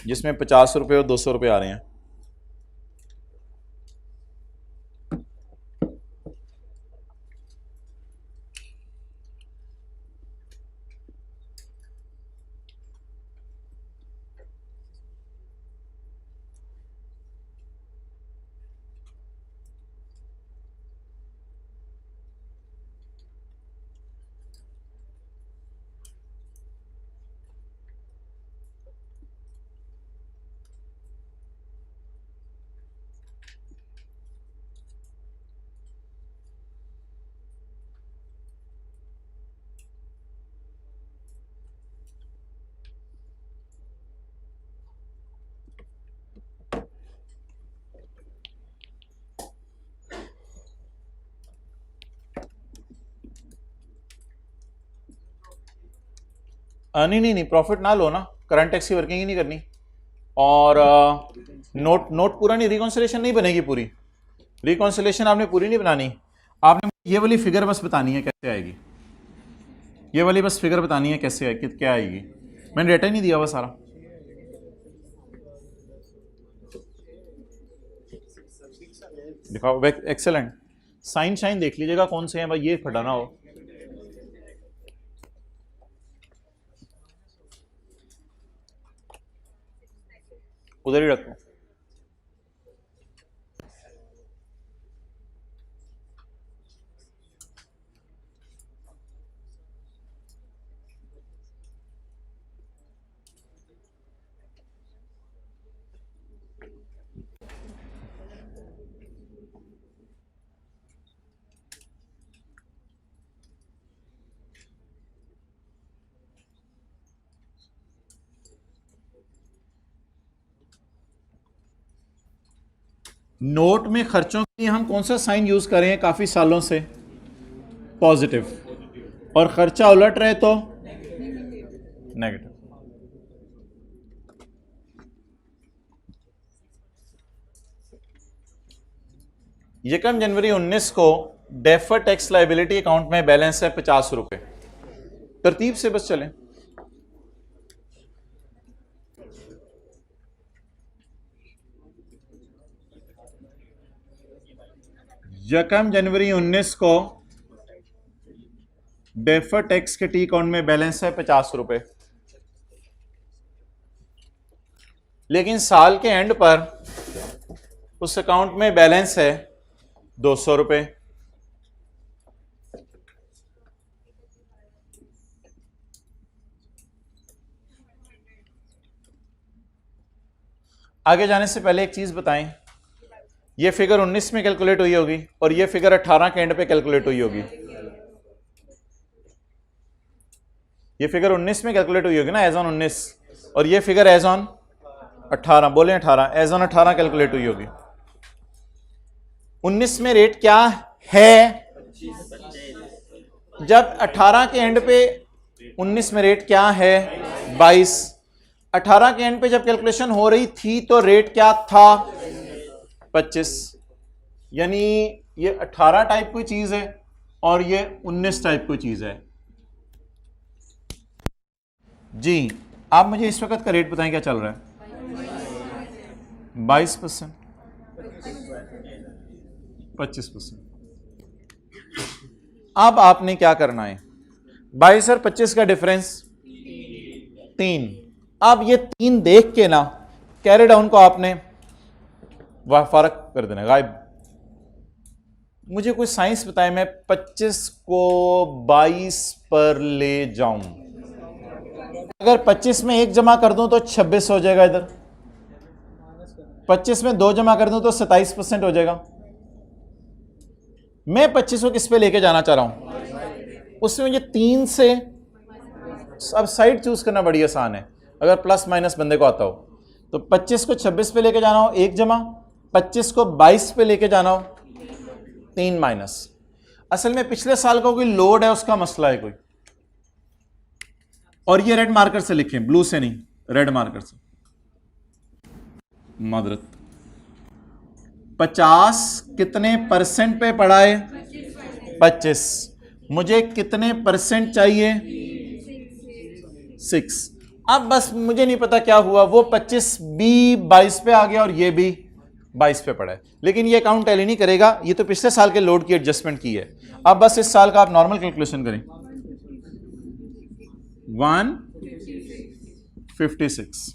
जिसमें 50 रुपए और 200 रुपए आ रहे हैं। नहीं, प्रॉफिट ना लो ना, करंट टैक्स की वर्किंग ही नहीं करनी। और नोट पूरा नहीं, रिकॉन्सिलेशन नहीं बनेगी पूरी। रिकॉन्सिलेशन आपने पूरी नहीं बनानी। आपने ये वाली फिगर बस बतानी है कैसे आएगी। ये वाली बस फिगर बतानी है कैसे आएगी, क्या आएगी। मैंने डेटा ही नहीं दिया हुआ सारा। दिखाओ, एक्सेलेंट। साइन शाइन देख लीजिएगा कौन से हैं भाई, ये फटाना हो। उधर ही रखो। नोट में खर्चों के लिए हम कौन सा साइन यूज कर रहे हैं काफी सालों से? पॉजिटिव। और खर्चा उलट रहे तो नेगेटिव। यकम जनवरी 19 को डेफर टैक्स लाइबिलिटी अकाउंट में बैलेंस है 50 रुपए। तरतीब से बस चलें। यकम जनवरी 19 को डेफर टैक्स के टी अकाउंट में बैलेंस है 50 रुपए, लेकिन साल के एंड पर उस अकाउंट में बैलेंस है 200 रुपए। आगे जाने से पहले एक चीज बताएं, ये फिगर 19 में कैलकुलेट हुई होगी और ये फिगर 18 के एंड पे कैलकुलेट हुई होगी। ये फिगर 19 में कैलकुलेट हुई होगी ना, एज ऑन 19, और ये फिगर एज ऑन 18, बोले 18, एज ऑन 18 कैलकुलेट हुई होगी। 19 में रेट क्या है? जब 18 के एंड पे 19 में रेट क्या है? 22। 18 के एंड पे जब कैलकुलेशन हो रही थी तो रेट क्या था? 25। यानी ये 18 टाइप कोई चीज है और ये 19 टाइप कोई चीज है। जी, आप मुझे इस वक्त का रेट बताएं क्या चल रहा है? 22%, 25%। अब आपने क्या करना है, 22 और 25 का डिफरेंस 3। अब ये 3 देख के ना कैरी डाउन को आपने वह फर्क कर देना, गायब। मुझे कोई साइंस बताए, मैं 25 को 22 पर ले जाऊं, अगर 25 में 1 जमा कर दूं तो 26 हो जाएगा, इधर 25 में 2 जमा कर दूं तो 27% हो जाएगा। मैं 25 को किस पे लेके जाना चाह रहा हूं, उसमें ये 3 से, अब साइड चूज करना बड़ी आसान है अगर प्लस माइनस बंदे को आता हो। तो 25 को 26 पे लेके जाना हो 1 जमा, 25 को 22 पे लेके जाना हो 3 माइनस। असल में पिछले साल का कोई लोड है, उसका मसला है कोई। और ये रेड मार्कर से लिखें, ब्लू से नहीं, रेड मार्कर से। मदरत 50 कितने परसेंट पे पड़ा है, 25। मुझे कितने परसेंट चाहिए, 6। अब बस मुझे नहीं पता क्या हुआ, वो 25 भी 22 पे आ गया और ये भी 22 पे पड़ा है, लेकिन ये अकाउंट टैली नहीं करेगा, ये तो पिछले साल के लोड की एडजस्टमेंट की है। अब बस इस साल का आप नॉर्मल कैलकुलेशन करें, 156।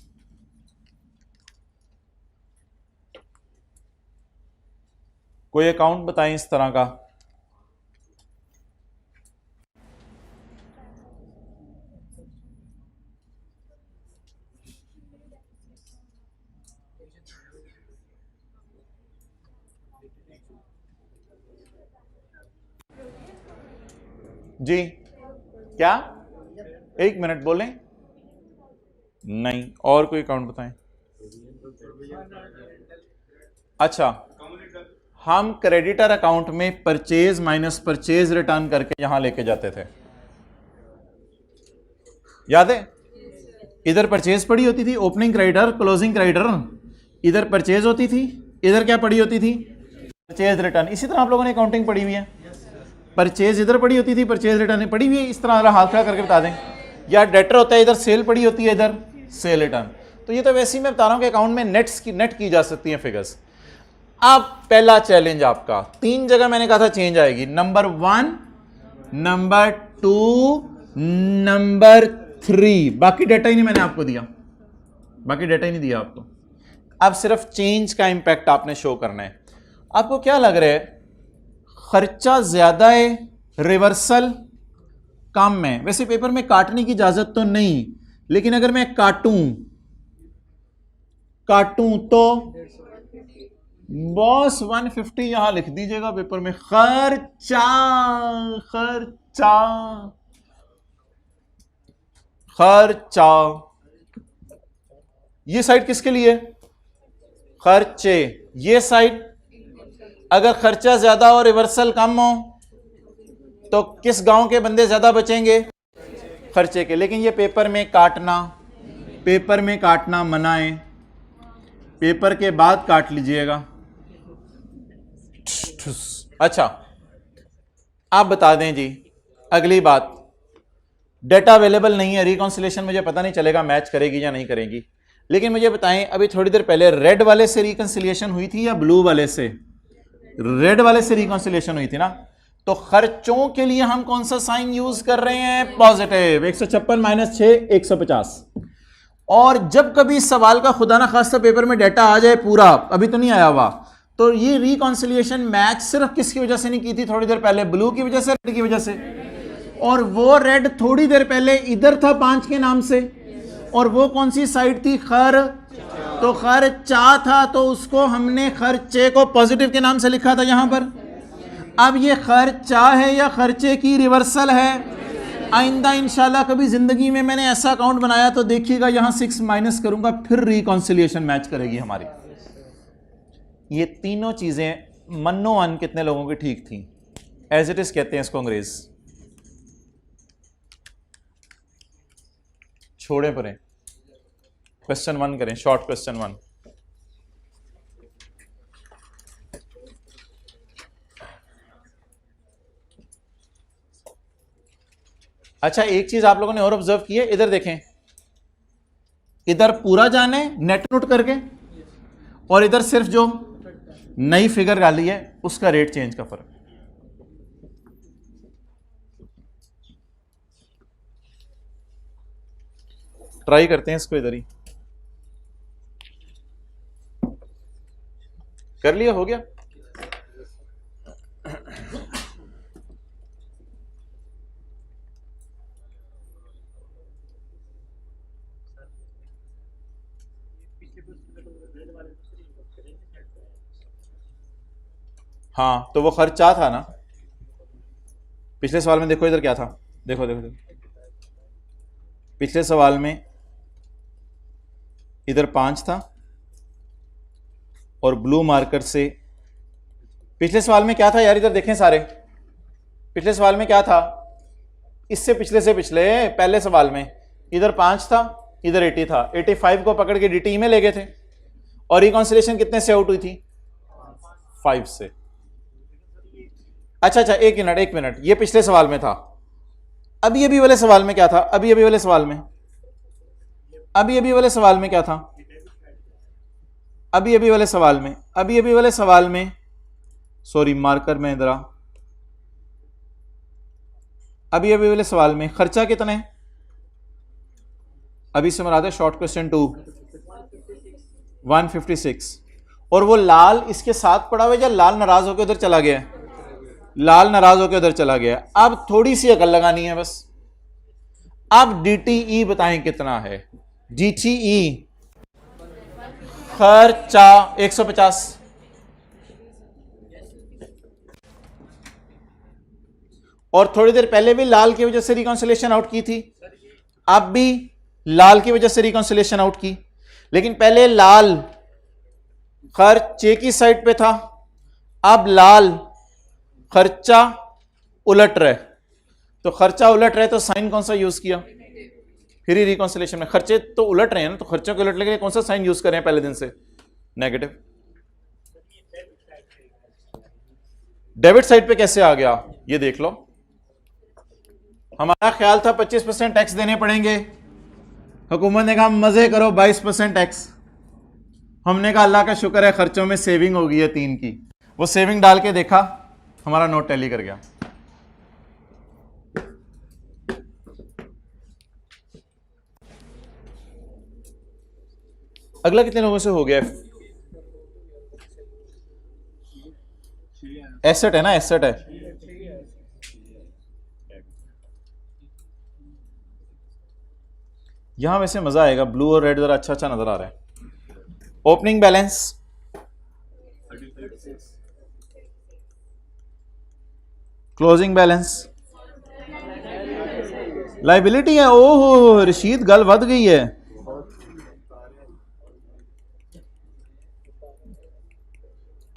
कोई अकाउंट बताएं इस तरह का। जी क्या, 1 मिनट बोलें, नहीं, और कोई अकाउंट बताएं। अच्छा, हम क्रेडिटर अकाउंट में परचेज माइनस परचेज रिटर्न करके यहां लेके जाते थे, याद है? इधर परचेज पड़ी होती थी, ओपनिंग क्रेडिटर क्लोजिंग क्रेडिटर, इधर परचेज होती थी, इधर क्या पड़ी होती थी, परचेज रिटर्न। इसी तरह आप लोगों ने अकाउंटिंग पढ़ी हुई है, परचेज इधर पड़ी होती थी, परचेज रिटर्न पड़ी हुई है। इस तरह हाथ खड़ा करके बता दें, या डेटर होता है, इधर सेल पड़ी होती है, इधर सेल रिटर्न। तो ये तो वैसे ही मैं बता रहा हूं कि अकाउंट में नेट की जा सकती हैं फिगर्स। अब पहला चैलेंज आपका, 3 जगह मैंने कहा था चेंज आएगी, नंबर 1, नंबर 2, नंबर 3। बाकी डेटा ही नहीं मैंने आपको दिया, बाकी डेटा ही नहीं दिया आपको। अब सिर्फ चेंज का इंपैक्ट आपने शो करना है। आपको क्या लग रहा है, खर्चा ज्यादा है, रिवर्सल कम है? वैसे पेपर में काटने की इजाजत तो नहीं, लेकिन अगर मैं काटूं तो बॉस 150 यहां लिख दीजिएगा पेपर में, खर्चा खर्चा खर्चा। ये साइड किसके लिए, खर्चे। ये साइड अगर खर्चा ज्यादा और रिवर्सल कम हो तो किस गांव के बंदे ज्यादा बचेंगे, खर्चे के। लेकिन ये पेपर में काटना मना है, पेपर के बाद काट लीजिएगा। अच्छा, आप बता दें जी, अगली बात, डेटा अवेलेबल नहीं है, रिकॉन्सिलेशन मुझे पता नहीं चलेगा मैच करेगी या नहीं करेगी, लेकिन मुझे बताएं, अभी थोड़ी देर पहले रेड वाले से रिकॉन्सिलेशन हुई थी या ब्लू वाले से? रेड वाले से रिकॉन्सिलेशन हुई थी ना। तो खर्चों के लिए हम कौन सा साइन यूज कर रहे हैं, पॉजिटिव। 156 माइनस 6 150। और जब कभी सवाल का खुदा ना खास्ता पेपर में डेटा आ जाए पूरा, अभी तो नहीं आया हुआ, तो ये रिकॉन्सिलिएशन मैच सिर्फ किसकी वजह से नहीं की थी थोड़ी देर पहले, ब्लू की वजह से, रेड की वजह से। और वो रेड थोड़ी देर पहले इधर था 5 के नाम से, और वो कौन सी साइड थी, तो खर्चा था, तो उसको हमने खर्चे को पॉजिटिव के नाम से लिखा था यहां पर। अब ये खर्चा है या खर्चे की रिवर्सल है? आइंदा इंशाल्लाह कभी जिंदगी में मैंने ऐसा अकाउंट बनाया तो देखिएगा, यहां 6 माइनस करूंगा, फिर रिकॉन्सिलिएशन मैच करेगी हमारी। ये तीनों चीजें मन्नो अन कितने लोगों की ठीक थी, एज इट इज कहते हैं इसको अंग्रेज। छोड़े परे, क्वेश्चन 1 करें, शॉर्ट क्वेश्चन 1। अच्छा, एक चीज आप लोगों ने और ऑब्जर्व की है, इधर देखें, इधर पूरा जाने नेट नोट करके, और इधर सिर्फ जो नई फिगर डाली है उसका रेट चेंज का फर्क। ट्राई करते हैं इसको, इधर ही कर लिया, हो गया। हाँ तो वो खर्चा था ना पिछले सवाल में। देखो इधर क्या था, देखो देखो देखो, पिछले सवाल में इधर 5 था और ब्लू मार्कर से पिछले सवाल में क्या था यार, इधर देखें सारे। पिछले सवाल में क्या था, इससे पिछले से पिछले पहले सवाल में इधर 5 था, इधर 80 था। 85 को पकड़ के DTE में ले गए थे और रिकॉन्सिलेशन कितने से आउट हुई थी, 5 से। अच्छा अच्छा, एक मिनट, ये पिछले सवाल में था। अभी वाले सवाल में क्या था, अभी वाले सवाल में, अभी वाले सवाल में क्या था, अभी वाले सवाल में, अभी वाले सवाल में, सॉरी मार्कर में इधर, अभी वाले सवाल में खर्चा कितना है, अभी से मराद है शॉर्ट क्वेश्चन 2 156। और वो लाल इसके साथ पड़ा हुआ है या लाल नाराज होकर उधर चला गया है, लाल नाराज होकर उधर चला गया। अब थोड़ी सी अकल लगानी है बस। अब DTE बताएं कितना है, DTE खर्चा 150, और थोड़ी देर पहले भी लाल की वजह से रिकॉन्सिलेशन आउट की थी, अब भी लाल की वजह से रिकॉन्सिलेशन आउट की। लेकिन पहले लाल खर्चे की साइड पे था, अब लाल खर्चा उलट रहे। तो खर्चा उलट रहे तो साइन कौन सा यूज किया, फिर ही रिकॉन्सिलेशन में खर्चे तो उलट रहे हैं ना, तो खर्चों को उलटने के लिए कौन सा साइन यूज करें पहले दिन से, नेगेटिव। डेबिट साइड पे कैसे आ गया ये देख लो। हमारा ख्याल था 25% टैक्स देने पड़ेंगे, हुकूमत ने कहा मजे करो 22% टैक्स। हमने कहा अल्लाह का शुक्र है खर्चों में सेविंग हो गई है 3 की। वो सेविंग डाल के देखा, हमारा नोट टैली कर गया। अगला कितने लोगों से हो गया, एसेट है ना, एसेट है। यहां वैसे मजा आएगा, ब्लू और रेड जरा अच्छा अच्छा नजर आ रहा है। Opening balance closing balance liability है। ओहो रशीद गल वध गई है।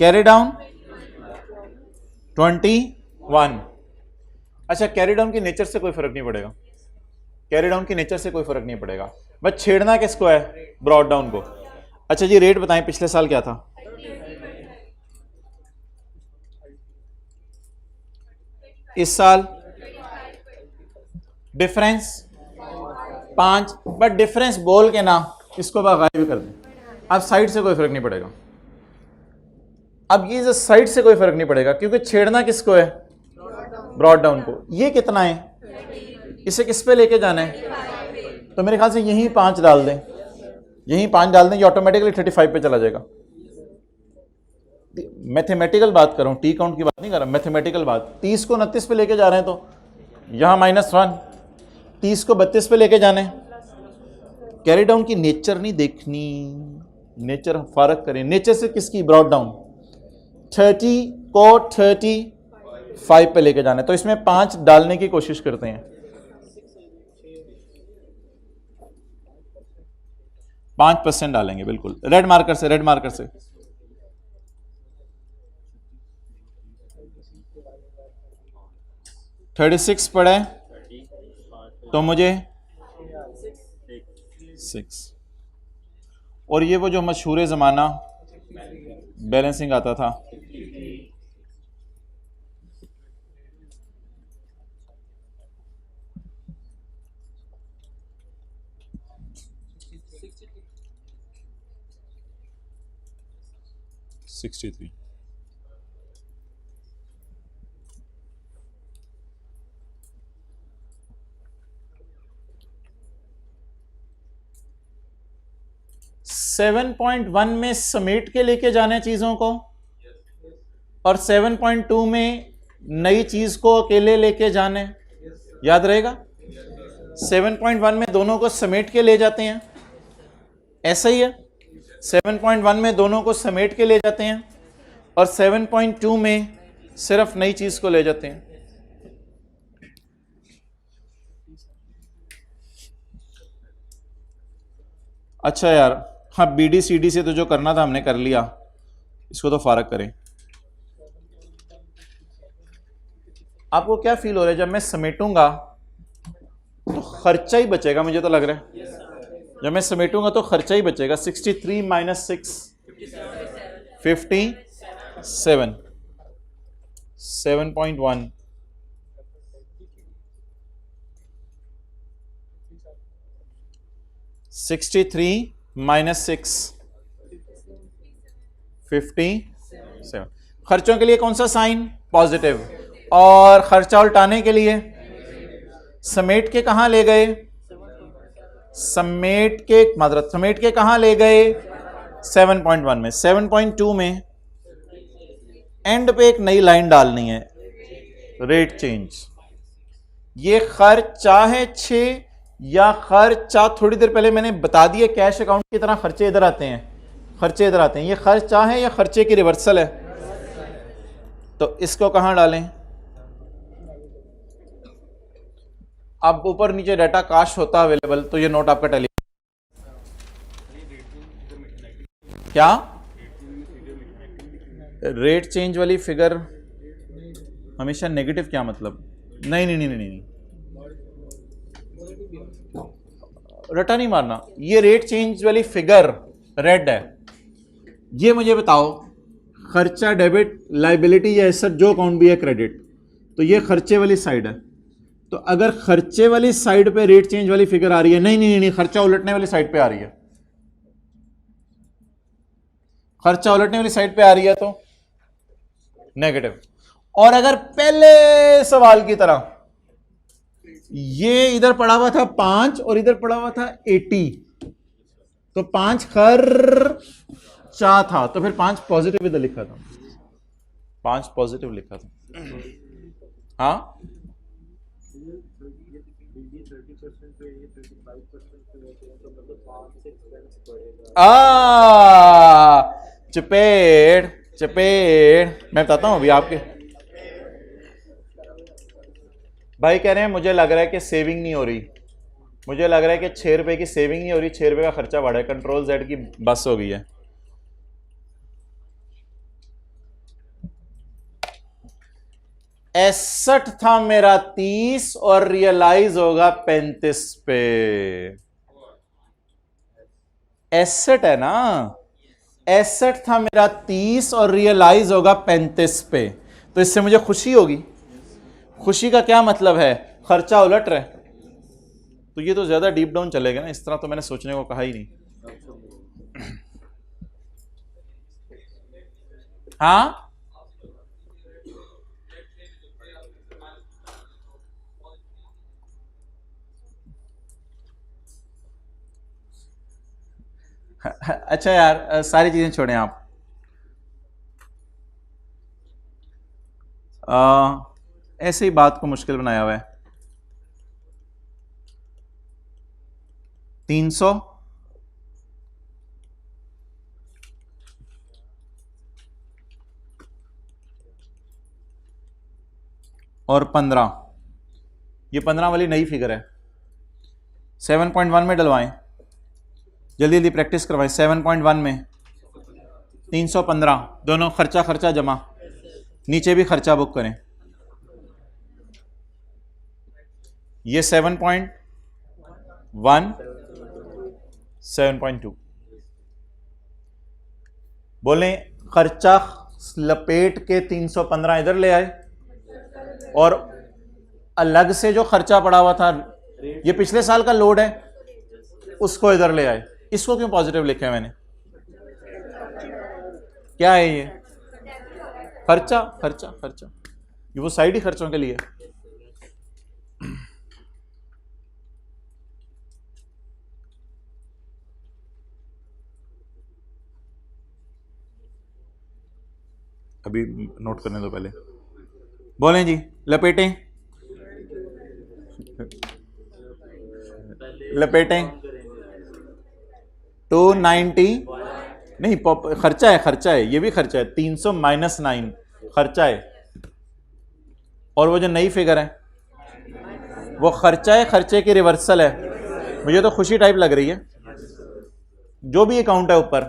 Carry down 21। अच्छा कैरी डाउन की नेचर से कोई फर्क नहीं पड़ेगा, कैरी डाउन की नेचर से कोई फर्क नहीं पड़ेगा, बस छेड़ना किसको है, ब्रॉड डाउन को। अच्छा जी रेट बताएं पिछले साल क्या था, इस साल डिफरेंस 5, बट डिफरेंस बोल के ना इसको गायब कर दें। अब साइड से कोई फर्क नहीं पड़ेगा, अब ये साइड से कोई फर्क नहीं पड़ेगा क्योंकि छेड़ना किसको है, ब्रॉड डाउन को। ये कितना है, इसे किस पे लेके जाना है, तो मेरे ख्याल से यहीं 5 डाल दें, यहीं 5 डाल दें, ये ऑटोमेटिकली 35 पे चला जाएगा। मैथमेटिकल बात कर रहा हूँ, टी काउंट की बात नहीं कर रहा, मैथमेटिकल बात। 30 को 29 पे लेके जा रहे हैं तो यहाँ -1, 30 को 32 पे लेके जाने। कैरी डाउन की नेचर नहीं देखनी, नेचर फर्क करें, नेचर से किसकी, ब्रॉड डाउन। 30 को 35 पे लेके जाना है, तो इसमें 5 डालने की कोशिश करते हैं। 5% डालेंगे बिल्कुल, रेड मार्कर से, रेड मार्कर से। $36 पड़े तो मुझे 6। और ये वो जो मशहूर ज़माना बैलेंसिंग आता था, 63। सेवन पॉइंट वन में समेट के लेके जाने चीजों को, और 7.2 में नई चीज को अकेले लेके जाने, याद रहेगा। 7.1 में दोनों को समेट के ले जाते हैं, ऐसा ही है। 7.1 में दोनों को समेट के ले जाते हैं, और 7.2 में सिर्फ नई चीज को ले जाते हैं। अच्छा यार, हाँ बीडी सीडी से तो जो करना था हमने कर लिया, इसको तो फारग करें। आपको क्या फील हो रहा है जब मैं समेटूंगा तो खर्चा ही बचेगा? मुझे तो लग रहा है जब मैं समेटूंगा तो खर्चा ही बचेगा। 63 माइनस 6 57 7.1 63 माइनस 6 57। खर्चों के लिए कौन सा साइन? पॉजिटिव। और खर्चा उल्टाने के लिए समेट के कहां ले गए? समेट के कहां ले गए? 7.1 में। 7.2 में एंड पे एक नई लाइन डालनी है, रेट चेंज। ये खर्चा है 6 या खर्चा, थोड़ी देर पहले मैंने बता दिया कैश अकाउंट की तरह खर्चे इधर आते हैं, खर्चे इधर आते हैं। ये खर्चा है या खर्चे की रिवर्सल है? तो इसको कहां डालें? अब ऊपर नीचे डाटा काश होता अवेलेबल तो ये नोट आपका टैली। क्या रेट चेंज वाली फिगर हमेशा नेगेटिव? क्या मतलब? नहीं नहीं नहीं नहीं नहीं, रटा नहीं मारना। ये रेट चेंज वाली फिगर रेड है। ये मुझे बताओ, खर्चा डेबिट, लाइबिलिटी या एसेट, जो अकाउंट भी है क्रेडिट, तो ये खर्चे वाली साइड है। तो अगर खर्चे वाली साइड पे रेट चेंज वाली फिगर आ रही है, नहीं नहीं नहीं, खर्चा उलटने वाली साइड पे आ रही है। खर्चा उलटने वाली साइड पे आ रही है तो नेगेटिव। और अगर पहले सवाल की तरह ये इधर पड़ा हुआ था 5 और इधर पड़ा हुआ था 80, तो 5 खर्चा था, तो फिर 5 पॉजिटिव इधर लिखा था, 5 पॉजिटिव लिखा था। हाँ चपेट चपेट। मैं बताता हूं अभी आपके भाई कह रहे हैं मुझे लग रहा है कि सेविंग नहीं हो रही, मुझे लग रहा है कि 6 रुपए की सेविंग नहीं हो रही, 6 रुपए का खर्चा बढ़ा है। कंट्रोल जेड की बस हो गई है। एसेट था मेरा 30 और रियलाइज होगा 35 पे। एसेट है ना, एसेट था मेरा 30 और रियलाइज होगा 35 पे, तो इससे मुझे खुशी होगी। खुशी का क्या मतलब है? खर्चा उलट रहा है। तो ये तो ज्यादा डीप डाउन चलेगा ना, इस तरह तो मैंने सोचने को कहा ही नहीं। हाँ अच्छा यार, सारी चीजें छोड़ें आप। ऐसे ही बात को मुश्किल बनाया हुआ है। 300 और 15, ये 15 वाली नई फिगर है। 7.1 में डलवाएं, जल्दी जल्दी प्रैक्टिस करवाएं। 7.1 में 315, दोनों खर्चा खर्चा जमा, नीचे भी खर्चा बुक करें। ये 7.1 7.2 बोलें खर्चा लपेट के 315 इधर ले आए, और अलग से जो खर्चा पड़ा हुआ था, ये पिछले साल का लोड है, उसको इधर ले आए। इसको क्यों पॉजिटिव लिखा है मैंने? क्या है ये? खर्चा, खर्चा, खर्चा। ये वो साइड ही खर्चों के लिए। अभी नोट करने दो पहले। बोलें जी, लपेटें, लपेटें। 290 नहीं, खर्चा है, खर्चा है, ये भी खर्चा है। 300 माइनस 9 खर्चा है। और वो जो नई फिगर है वो खर्चा है, खर्चे की रिवर्सल है। मुझे तो खुशी टाइप लग रही है। जो भी अकाउंट है ऊपर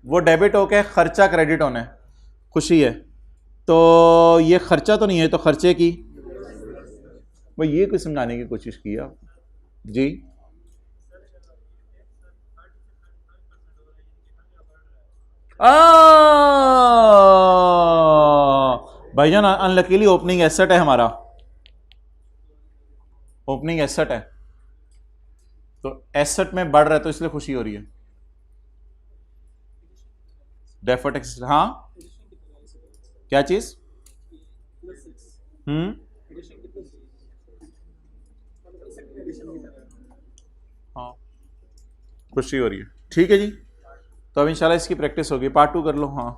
वो डेबिट होके खर्चा क्रेडिट होना है, खुशी है। तो ये खर्चा तो नहीं है, तो खर्चे की वो ये कुछ समझाने की कोशिश की आप जी। भाईजान अनलकीली ओपनिंग एसेट है हमारा, ओपनिंग एसेट है, तो एसेट में बढ़ रहा है तो इसलिए खुशी हो रही है। डेफर्ड टैक्स, हाँ क्या चीज? हाँ खुशी हो रही है, ठीक है जी। तो अब इंशाल्लाह इसकी प्रैक्टिस होगी, पार्ट 2 कर लो। हाँ